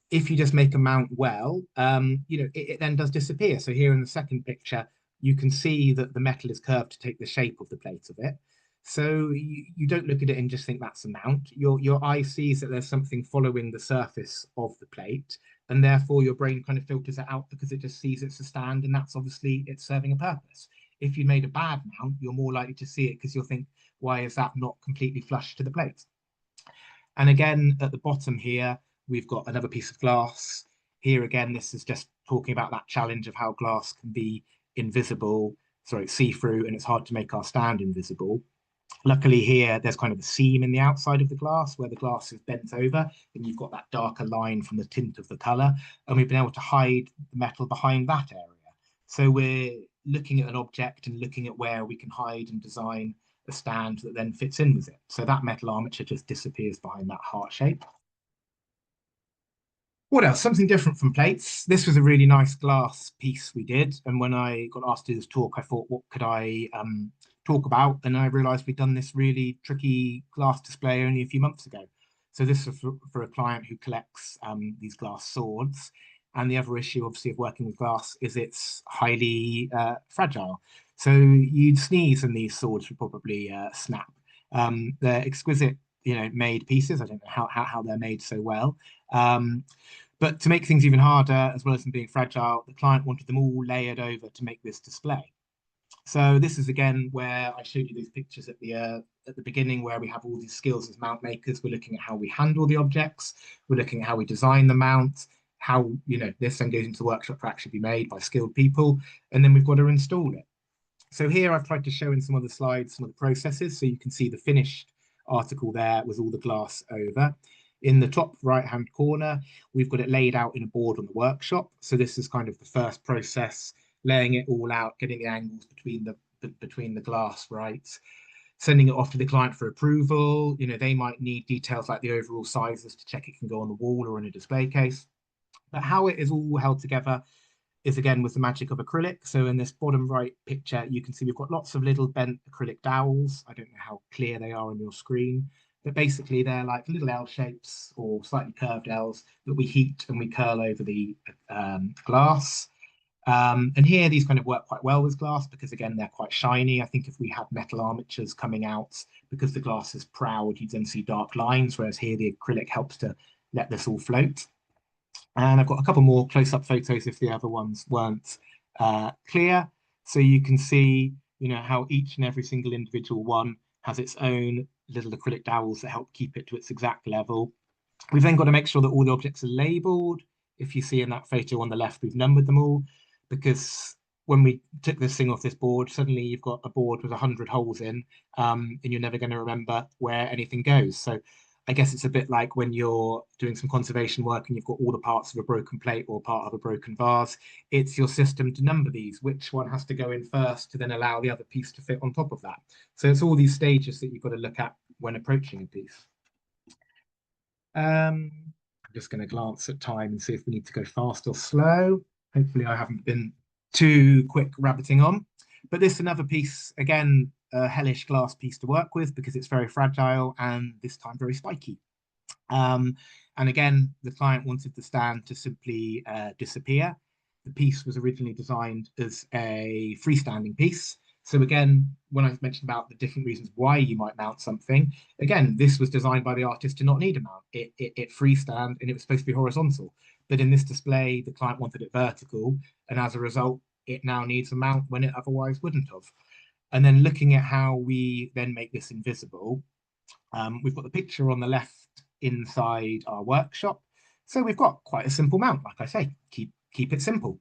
if you just make a mount well, it then does disappear. So here in the second picture, you can see that the metal is curved to take the shape of the plate of it. So you don't look at it and just think that's a mount. Your eye sees that there's something following the surface of the plate, and therefore your brain kind of filters it out because it just sees it's a stand, and that's obviously it's serving a purpose. If you made a bad mount, you're more likely to see it because you'll think, why is that not completely flush to the plate? And again, at the bottom here, we've got another piece of glass. Here again, this is just talking about that challenge of how glass can be invisible, sorry, see-through, and it's hard to make our stand invisible. Luckily here, there's kind of a seam in the outside of the glass where the glass is bent over, and you've got that darker line from the tint of the color, and we've been able to hide the metal behind that area. So we're looking at an object and looking at where we can hide and design a stand that then fits in with it. So that metal armature just disappears behind that heart shape. What else? Something different from plates. This was a really nice glass piece we did. And when I got asked to do this talk, I thought, what could I talk about? And I realized we'd done this really tricky glass display only a few months ago. So this is for a client who collects these glass swords. And the other issue, obviously, of working with glass is it's highly fragile. So you'd sneeze and these swords would probably snap. They're exquisite, made pieces. I don't know how they're made so well. But to make things even harder, as well as them being fragile, the client wanted them all layered over to make this display. So this is again where I showed you these pictures at the beginning, where we have all these skills as mount makers. We're looking at how we handle the objects. We're looking at how we design the mount. how, this then goes into the workshop to actually be made by skilled people, and then we've got to install it. So here I've tried to show in some of the slides some of the processes, so you can see the finished article there with all the glass over. In the top right-hand corner, we've got it laid out in a board on the workshop. So this is kind of the first process, laying it all out, getting the angles between the glass, right? Sending it off to the client for approval. They might need details like the overall sizes to check it can go on the wall or in a display case. But how it is all held together is again with the magic of acrylic. So in this bottom right picture, you can see we've got lots of little bent acrylic dowels. I don't know how clear they are on your screen, but basically they're like little L shapes or slightly curved L's that we heat and we curl over the glass. And here these kind of work quite well with glass because again, they're quite shiny. I think if we had metal armatures coming out because the glass is proud, you'd then see dark lines, whereas here the acrylic helps to let this all float. And I've got a couple more close-up photos if the other ones weren't clear. So you can see, how each and every single individual one has its own little acrylic dowels that help keep it to its exact level. We've then got to make sure that all the objects are labeled. If you see in that photo on the left, we've numbered them all because when we took this thing off this board, suddenly you've got a board with 100 holes in, and you're never going to remember where anything goes. So I guess it's a bit like when you're doing some conservation work and you've got all the parts of a broken plate or part of a broken vase. It's your system to number these, which one has to go in first to then allow the other piece to fit on top of that. So it's all these stages that you've got to look at when approaching a piece. I'm just going to glance at time and see if we need to go fast or slow. Hopefully I haven't been too quick rabbiting on. But this is another piece, again, a hellish glass piece to work with because it's very fragile and this time very spiky. And again, the client wanted the stand to simply disappear. The piece was originally designed as a freestanding piece. So again, when I mentioned about the different reasons why you might mount something, again, this was designed by the artist to not need a mount. It freestand and it was supposed to be horizontal. But in this display, the client wanted it vertical. And as a result, it now needs a mount when it otherwise wouldn't have. And then looking at how we then make this invisible, we've got the picture on the left inside our workshop. So we've got quite a simple mount, like I say, keep it simple.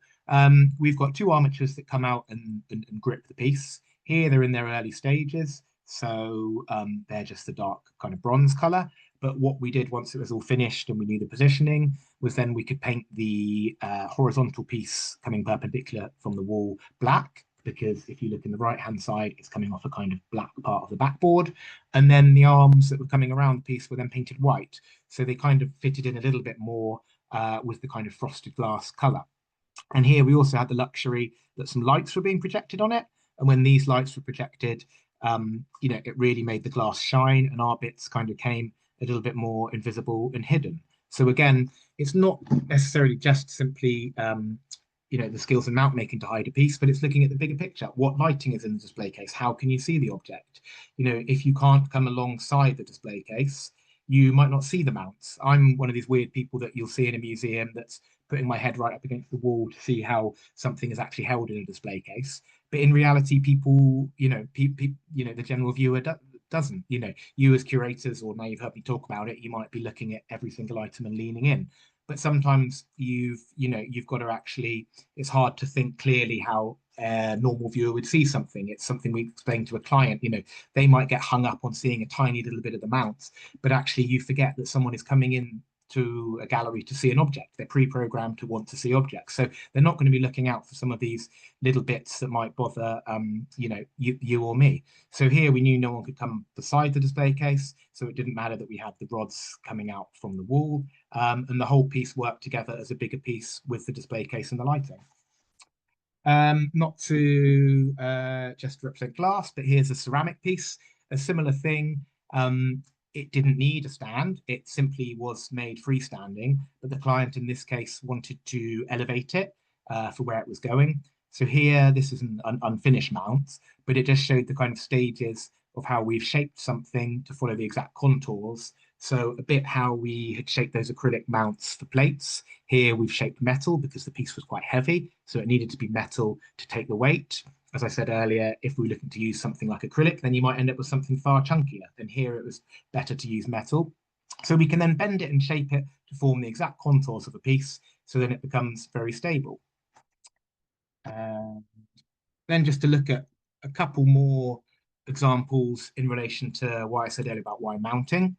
We've got two armatures that come out and grip the piece. Here they're in their early stages, so they're just a dark kind of bronze color. But what we did once it was all finished and we knew the positioning was then we could paint the horizontal piece coming perpendicular from the wall black, because if you look in the right-hand side, it's coming off a kind of black part of the backboard. And then the arms that were coming around the piece were then painted white. So they kind of fitted in a little bit more with the kind of frosted glass color. And here we also had the luxury that some lights were being projected on it. And when these lights were projected, it really made the glass shine and our bits kind of came a little bit more invisible and hidden. So again, it's not necessarily just simply the skills in mount making to hide a piece, but it's looking at the bigger picture. What lighting is in the display case? How can you see the object? If you can't come alongside the display case, you might not see the mounts. I'm one of these weird people that you'll see in a museum that's putting my head right up against the wall to see how something is actually held in a display case. But in reality, people, the general viewer doesn't. You as curators, or now you've heard me talk about it, you might be looking at every single item and leaning in. But sometimes you've got to actually, it's hard to think clearly how a normal viewer would see something. It's something we explain to a client. They might get hung up on seeing a tiny little bit of the mount, but actually you forget that someone is coming in to a gallery to see an object. They're pre-programmed to want to see objects, so they're not going to be looking out for some of these little bits that might bother you or me. So here we knew no one could come beside the display case, so it didn't matter that we had the rods coming out from the wall, and the whole piece worked together as a bigger piece with the display case and the lighting. Not to just represent glass, but here's a ceramic piece, a similar thing. It didn't need a stand. It simply was made freestanding, but the client in this case wanted to elevate it for where it was going. So here, this is an unfinished mount, but it just showed the kind of stages of how we've shaped something to follow the exact contours. So a bit how we had shaped those acrylic mounts for plates. Here we've shaped metal because the piece was quite heavy, so it needed to be metal to take the weight. As I said earlier, if we were looking to use something like acrylic, then you might end up with something far chunkier. And here it was better to use metal. So we can then bend it and shape it to form the exact contours of a piece. So then it becomes very stable. Then just to look at a couple more examples in relation to what I said earlier about wire mounting.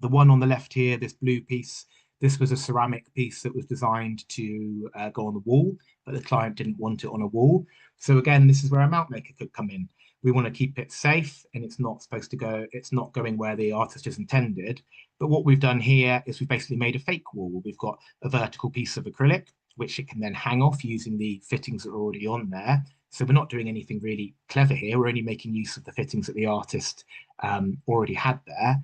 The one on the left here, this blue piece, this was a ceramic piece that was designed to go on the wall, but the client didn't want it on a wall. So again, this is where a mount maker could come in. We want to keep it safe, and it's not supposed to go, it's not going where the artist is intended. But what we've done here is we've basically made a fake wall. We've got a vertical piece of acrylic, which it can then hang off using the fittings that are already on there. So we're not doing anything really clever here. We're only making use of the fittings that the artist already had there.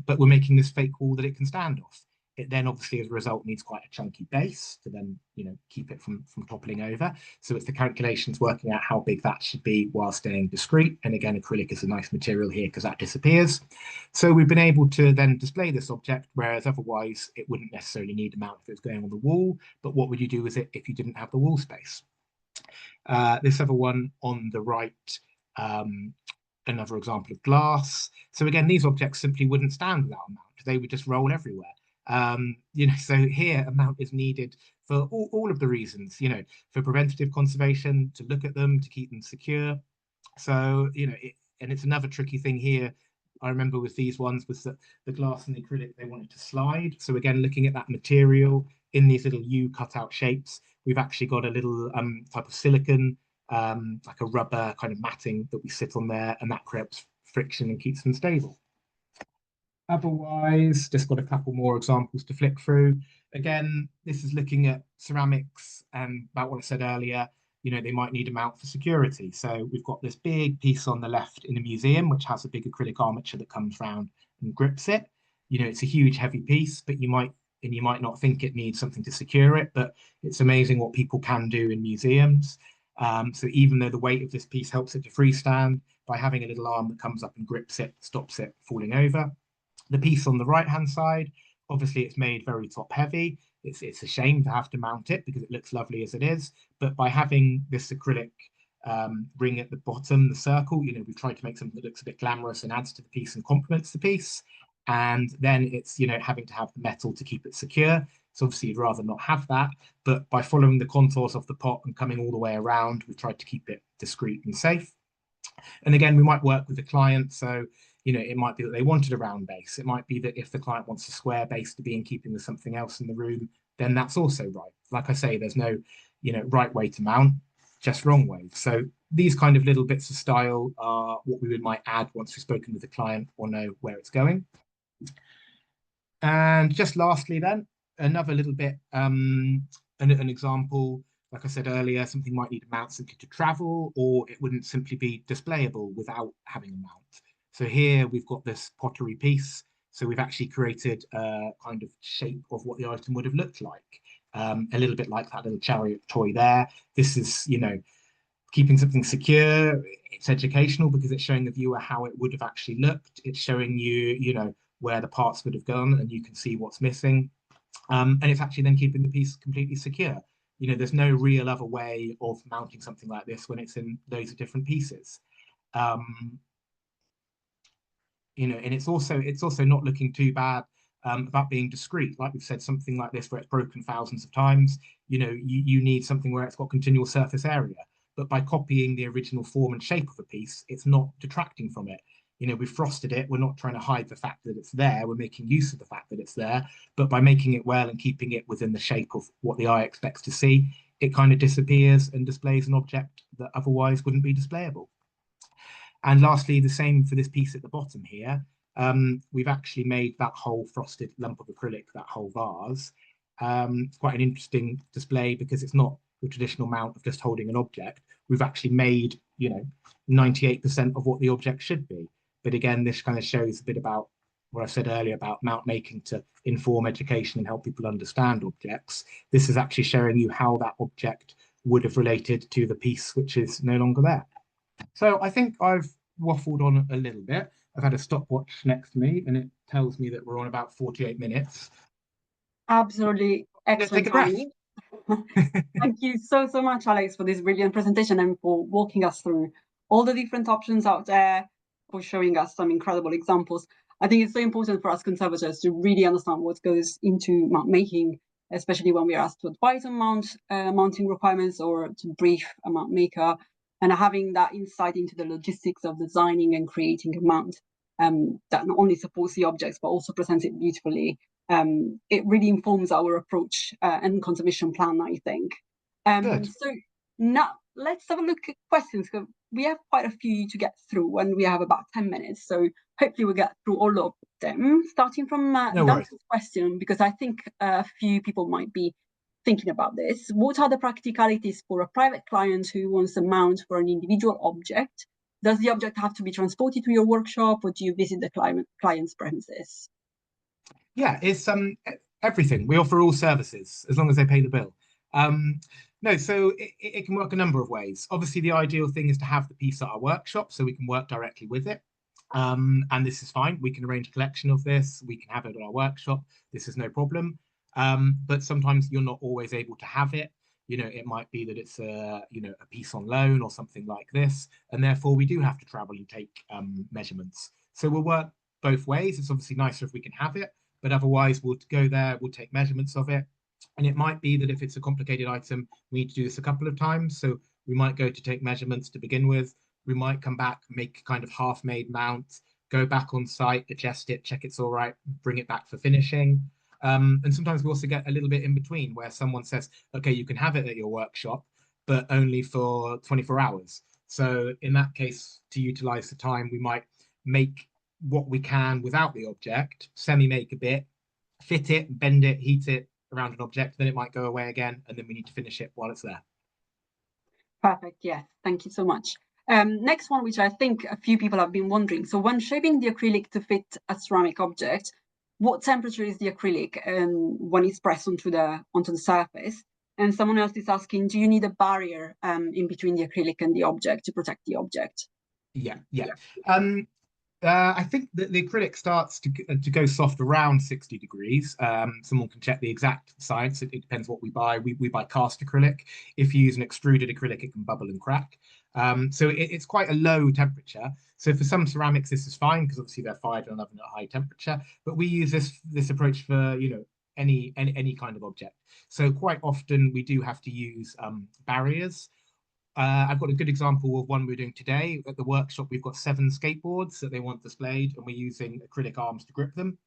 But we're making this fake wall that it can stand off. It then obviously, as a result, needs quite a chunky base to then, keep it from toppling over. So it's the calculations working out how big that should be while staying discreet. And again, acrylic is a nice material here because that disappears. So we've been able to then display this object, whereas otherwise it wouldn't necessarily need a mount if it was going on the wall. But what would you do with it if you didn't have the wall space? This other one on the right, another example of glass. So again, these objects simply wouldn't stand without a mount. They would just roll everywhere. So here a mount is needed for all of the reasons, for preventative conservation, to look at them, to keep them secure. So, and it's another tricky thing here. I remember with these ones was that the glass and the acrylic, they wanted to slide. So again, looking at that material in these little U cutout shapes, we've actually got a little type of silicon, like a rubber kind of matting that we sit on there, and that creates friction and keeps them stable. Otherwise, just got a couple more examples to flick through. Again, this is looking at ceramics and about what I said earlier, they might need a mount for security. So we've got this big piece on the left in a museum, which has a big acrylic armature that comes round and grips it. It's a huge, heavy piece, but you might not think it needs something to secure it, but it's amazing what people can do in museums. So even though the weight of this piece helps it to freestand, by having a little arm that comes up and grips it, stops it falling over. The piece on the right-hand side, obviously it's made very top heavy. It's a shame to have to mount it because it looks lovely as it is. But by having this acrylic ring at the bottom, the circle, we've tried to make something that looks a bit glamorous and adds to the piece and complements the piece. And then it's, having to have the metal to keep it secure. So obviously you'd rather not have that. But by following the contours of the pot and coming all the way around, we've tried to keep it discreet and safe. And again, we might work with the client. So, it might be that they wanted a round base. It might be that if the client wants a square base to be in keeping with something else in the room, then that's also right. Like I say, there's no, right way to mount, just wrong way. So these kind of little bits of style are what we might add once we've spoken with the client or know where it's going. And just lastly, then, another little bit, an example. Like I said earlier, something might need a mount simply to travel, or it wouldn't simply be displayable without having a mount. So here we've got this pottery piece. So we've actually created a kind of shape of what the item would have looked like. A little bit like that little chariot toy there. This is, keeping something secure. It's educational because it's showing the viewer how it would have actually looked. It's showing you, where the parts would have gone, and you can see what's missing. And it's actually then keeping the piece completely secure. There's no real other way of mounting something like this when it's in loads of different pieces. And it's also not looking too bad about being discreet. Like we've said, something like this where it's broken thousands of times, you need something where it's got continual surface area. But by copying the original form and shape of a piece, it's not detracting from it. We've frosted it. We're not trying to hide the fact that it's there. We're making use of the fact that it's there. But by making it well and keeping it within the shape of what the eye expects to see, it kind of disappears and displays an object that otherwise wouldn't be displayable. And lastly, the same for this piece at the bottom here. We've actually made that whole frosted lump of acrylic, that whole vase. It's quite an interesting display because it's not the traditional mount of just holding an object. We've actually made, 98% of what the object should be. But again, this kind of shows a bit about what I said earlier about mount making to inform education and help people understand objects. This is actually showing you how that object would have related to the piece which is no longer there. So I think I've waffled on a little bit. I've had a stopwatch next to me and it tells me that we're on about 48 minutes. Absolutely excellent Take a breath. timing. Thank you so much, Alex, for this brilliant presentation and for walking us through all the different options out there, for showing us some incredible examples. I think it's so important for us conservators to really understand what goes into map making especially when we are asked to advise on mounting requirements or to brief a mount maker. And having that insight into the logistics of designing and creating a mount that not only supports the objects but also presents it beautifully, it really informs our approach and conservation plan, I think. Good. So now let's have a look at questions. We have quite a few to get through, and we have about 10 minutes. So hopefully we'll get through all of them, starting from No worries. Dante's question, because I think a few people might be thinking about this. What are the practicalities for a private client who wants a mount for an individual object? Does the object have to be transported to your workshop, or do you visit the client's premises? Yeah, it's everything. We offer all services as long as they pay the bill. Um, no, so it can work a number of ways. Obviously, the ideal thing is to have the piece at our workshop so we can work directly with it. And this is fine. We can arrange a collection of this. We can have it at our workshop. This is no problem. But sometimes you're not always able to have it. You know, it might be that it's a piece on loan or something like this, and therefore we do have to travel and take measurements. So we'll work both ways. It's obviously nicer if we can have it, but otherwise we'll go there, we'll take measurements of it. And it might be that if it's a complicated item, we need to do this a couple of times. So we might go to take measurements to begin with. We might come back, make kind of half-made mount, go back on site, adjust it, check it's all right, bring it back for finishing. And sometimes we also get a little bit in between where someone says, okay, you can have it at your workshop, but only for 24 hours. So in that case, to utilize the time, we might make what we can without the object, semi-make a bit, fit it, bend it, heat it around an object, then it might go away again, and then we need to finish it while it's there. Perfect. Yes. Thank you so much. Next one, which I think a few people have been wondering. So when shaping the acrylic to fit a ceramic object, what temperature is the acrylic when it's pressed onto the surface? And someone else is asking, do you need a barrier in between the acrylic and the object to protect the object? Yeah, yeah. I think that the acrylic starts to go soft around 60 degrees. Someone can check the exact science. It depends what we buy. We buy cast acrylic. If you use an extruded acrylic, it can bubble and crack. So it's quite a low temperature. So for some ceramics, this is fine because obviously they're fired in an oven at a high temperature. But we use this approach for any kind of object. So quite often we do have to use barriers. I've got a good example of one we're doing today. At the workshop, we've got 7 skateboards that they want displayed, and we're using acrylic arms to grip them.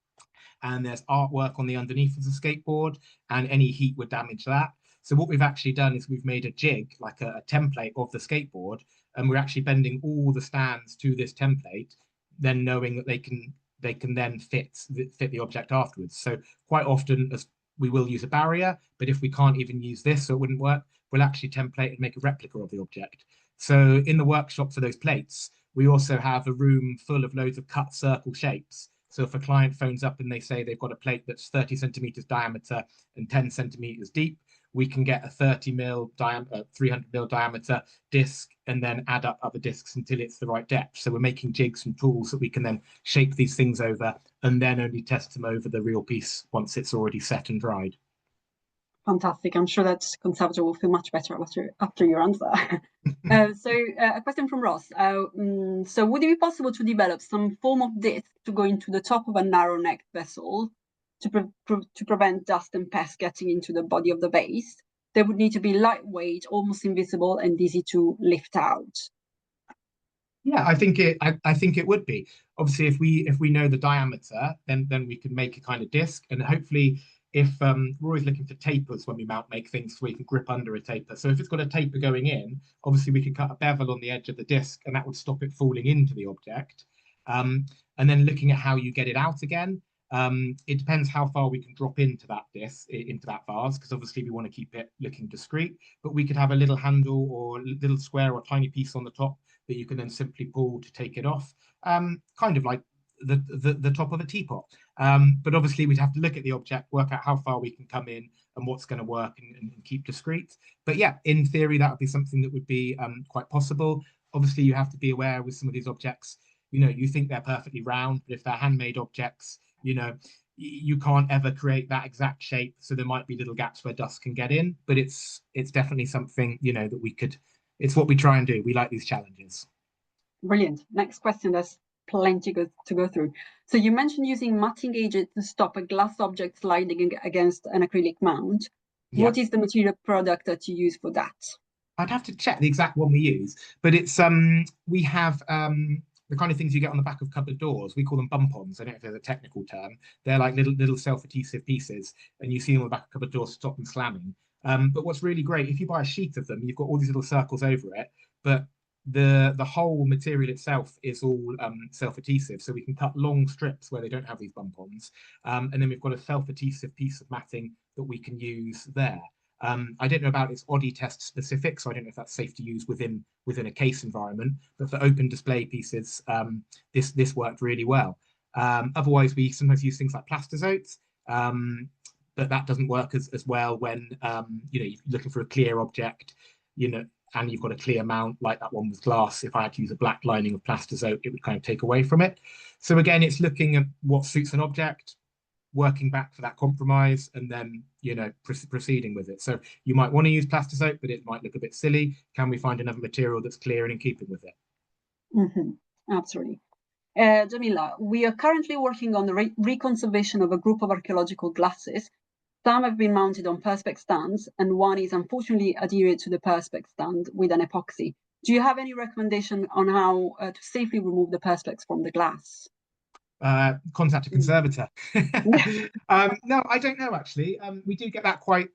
And there's artwork on the underneath of the skateboard, and any heat would damage that. So what we've actually done is we've made a jig, like a template of the skateboard, and we're actually bending all the stands to this template, then knowing that they can then fit the object afterwards. So quite often, as we will use a barrier, but if we can't even use this, so it wouldn't work, we'll actually template and make a replica of the object. So in the workshop for those plates, we also have a room full of loads of cut circle shapes. So if a client phones up and they say they've got a plate that's 30 centimeters diameter and 10 centimeters deep, we can get a 30 mil diameter, 300 mil diameter disc and then add up other discs until it's the right depth. So we're making jigs and tools that we can then shape these things over and then only test them over the real piece once it's already set and dried. Fantastic. I'm sure that conservator will feel much better after your answer. So a question from Ross. So would it be possible to develop some form of disc to go into the top of a narrow-necked vessel to prevent dust and pests getting into the body of the vase? They would need to be lightweight, almost invisible, and easy to lift out. Yeah, I think it would be. Obviously, if we know the diameter, then we can make a kind of disc, and hopefully, if we're always looking for tapers when we make things, so we can grip under a taper. So if it's got a taper going in, obviously we can cut a bevel on the edge of the disc, and that would stop it falling into the object. And then looking at how you get it out again, it depends how far we can drop into that disc, into that vase, because obviously we want to keep it looking discreet. But we could have a little handle or little square or tiny piece on the top that you can then simply pull to take it off, kind of like the top of a teapot. But obviously, we'd have to look at the object, work out how far we can come in and what's going to work and keep discreet. But yeah, in theory, that would be something that would be quite possible. Obviously, you have to be aware with some of these objects, you think they're perfectly round, but if they're handmade objects, you can't ever create that exact shape. So there might be little gaps where dust can get in, but it's definitely something, that we could, it's what we try and do. We like these challenges. Brilliant. Next question. There's plenty to go through. So you mentioned using matting agent to stop a glass object sliding against an acrylic mount. Yeah. What is the material product that you use for that? I'd have to check the exact one we use, but it's we have the kind of things you get on the back of cupboard doors. We call them bump-ons. I don't know if there's a technical term. They're like little self-adhesive pieces, and you see them on the back of cupboard doors to stop them slamming. But what's really great, if you buy a sheet of them, you've got all these little circles over it, but the whole material itself is all self-adhesive, so we can cut long strips where they don't have these bump-ons, and then we've got a self-adhesive piece of matting that we can use there. I don't know about its ODI test specific, so I don't know if that's safe to use within a case environment. But for open display pieces, this worked really well. Otherwise, we sometimes use things like plastizotes, but that doesn't work as well when you're looking for a clear object, and you've got a clear mount like that one with glass. If I had to use a black lining of plastizote, it would kind of take away from it. So again, it's looking at what suits an object, working back for that compromise, and then proceeding with it. So you might want to use plastizote, but it might look a bit silly. Can we find another material that's clear and in keeping with it? Absolutely. Jamila, we are currently working on the reconservation of a group of archaeological glasses. Some have been mounted on perspex stands, and one is unfortunately adhered to the perspex stand with an epoxy. Do you have any recommendation on how to safely remove the perspex from the glass? Contact a conservator. No, I don't know actually. We do get that quite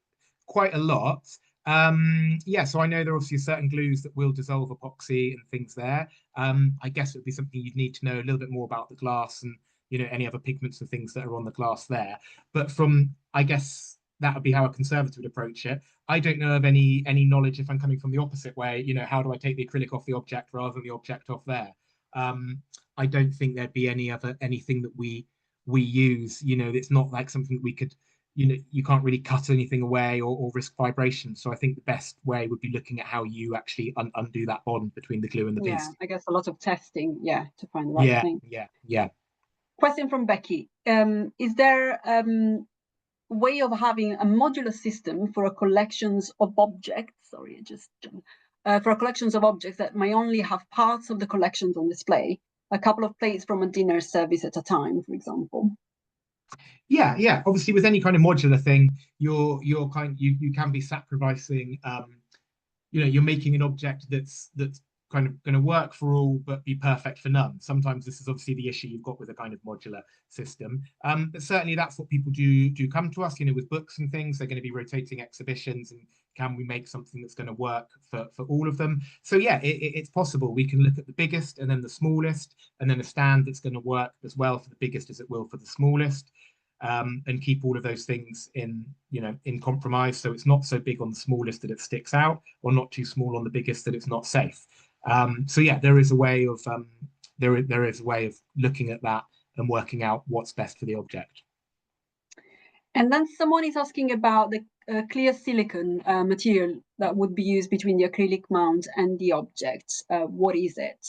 a lot. Yeah, so I know there are obviously certain glues that will dissolve epoxy and things there. I guess it would be something you'd need to know a little bit more about the glass and any other pigments and things that are on the glass there. But I guess that would be how a conservator would approach it. I don't know of any knowledge if I'm coming from the opposite way. How do I take the acrylic off the object rather than the object off there? I don't think there'd be anything that we use. It's not like something that we could. You can't really cut anything away or risk vibration. So I think the best way would be looking at how you actually undo that bond between the glue and the piece. I guess a lot of testing, to find the right Yeah, thing. yeah. Question from Becky. Is there way of having a modular system for a collections of objects? Sorry, for collections of objects that may only have parts of the collections on display, a couple of plates from a dinner service at a time, for example. Yeah. Obviously, with any kind of modular thing, you can be sacrificing. You're making an object that's kind of going to work for all but be perfect for none. Sometimes this is obviously the issue you've got with a kind of modular system. But certainly that's what people do come to us, with books and things. They're going to be rotating exhibitions, and can we make something that's going to work for all of them? So yeah, it's possible. We can look at the biggest and then the smallest, and then a stand that's going to work as well for the biggest as it will for the smallest. And keep all of those things in compromise, so it's not so big on the smallest that it sticks out, or not too small on the biggest that it's not safe. So yeah, there is a way of there is a way of looking at that and working out what's best for the object. And then someone is asking about the clear silicone material that would be used between the acrylic mount and the object. What is it?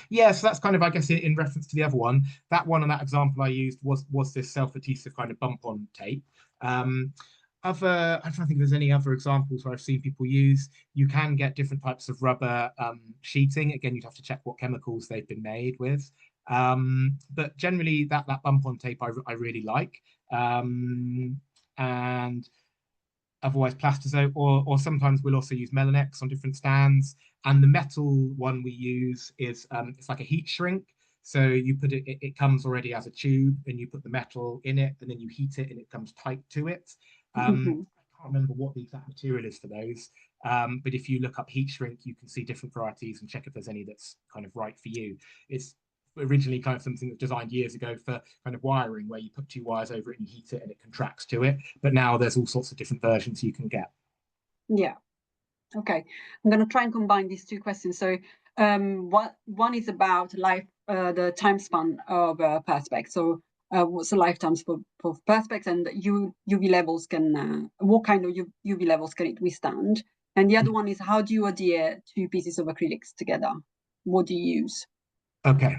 Yeah, so that's kind of, I guess, in reference to the other one. That one and that example I used was this self-adhesive kind of bump-on tape. I don't think there's any other examples where I've seen people use. You can get different types of rubber sheeting. Again, you'd have to check what chemicals they've been made with. But generally, that bump-on tape I really like. And otherwise plastizote, or sometimes we'll also use Melanex on different stands. And the metal one we use is it's like a heat shrink. So you put it comes already as a tube, and you put the metal in it, and then you heat it, and it comes tight to it. I can't remember what the exact material is for those, but if you look up heat shrink, you can see different varieties and check if there's any that's kind of right for you. It's originally kind of something that was designed years ago for kind of wiring, where you put two wires over it and you heat it and it contracts to it. But now there's all sorts of different versions you can get. Yeah. Okay. I'm going to try and combine these two questions. So one is about the time span of perspex. So what's the lifetimes for perspex, and UV levels what kind of UV levels can it withstand? And the other one is, how do you adhere two pieces of acrylics together? What do you use? Okay.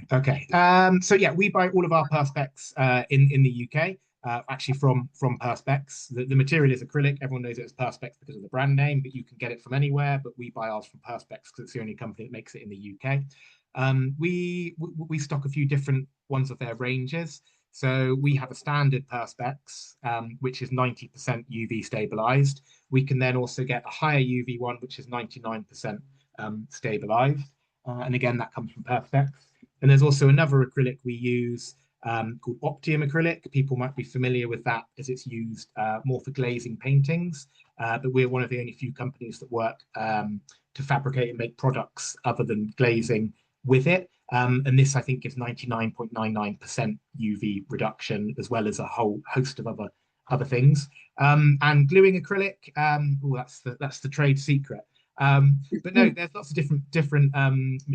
So yeah, we buy all of our perspex in the UK. actually from Perspex. The material is acrylic. Everyone knows it as Perspex because of the brand name, but you can get it from anywhere. But we buy ours from Perspex because it's the only company that makes it in the UK. We stock a few different ones of their ranges. So we have a standard Perspex, which is 90% UV stabilized. We can then also get a higher UV one, which is 99% stabilized. And again, that comes from Perspex. And there's also another acrylic we use called Optium acrylic. People might be familiar with that as it's used more for glazing paintings. But we're one of the only few companies that work to fabricate and make products other than glazing with it. And this, I think, gives 99.99% UV reduction, as well as a whole host of other things. And gluing acrylic, that's the trade secret. But no, there's lots of different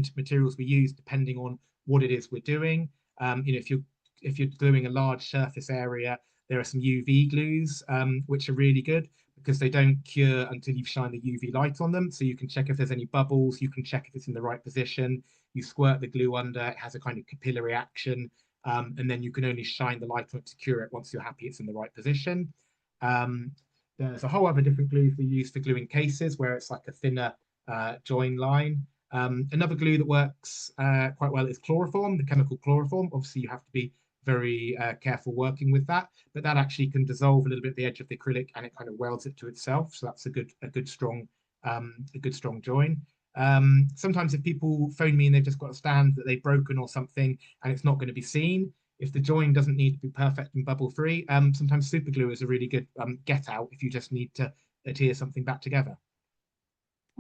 materials we use depending on what it is we're doing. If you're gluing a large surface area, there are some UV glues which are really good because they don't cure until you've shined the UV light on them. So you can check if there's any bubbles, you can check if it's in the right position. You squirt the glue under, it has a kind of capillary action, and then you can only shine the light on it to cure it once you're happy it's in the right position. There's a whole other different glues we use for gluing cases where it's like a thinner join line. Another glue that works quite well is chloroform, the chemical chloroform. Obviously, you have to be very careful working with that, but that actually can dissolve a little bit the edge of the acrylic and it kind of welds it to itself. So that's a good strong join. Sometimes if people phone me and they've just got a stand that they've broken or something and it's not going to be seen, if the join doesn't need to be perfect and bubble free, sometimes super glue is a really good get out if you just need to adhere something back together.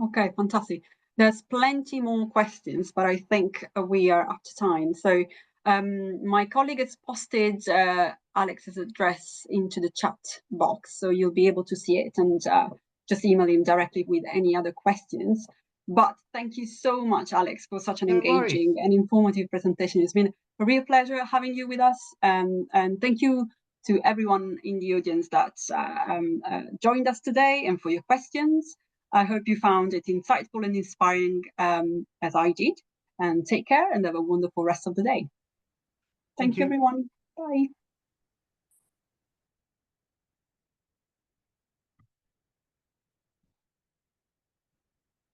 Okay, fantastic. There's plenty more questions, but I think we are up to time. So my colleague has posted Alex's address into the chat box, so you'll be able to see it and just email him directly with any other questions. But thank you so much, Alex, for such an engaging and informative presentation. It's been a real pleasure having you with us. And thank you to everyone in the audience that joined us today and for your questions. I hope you found it insightful and inspiring as I did. And take care and have a wonderful rest of the day. Thank you, everyone. Bye.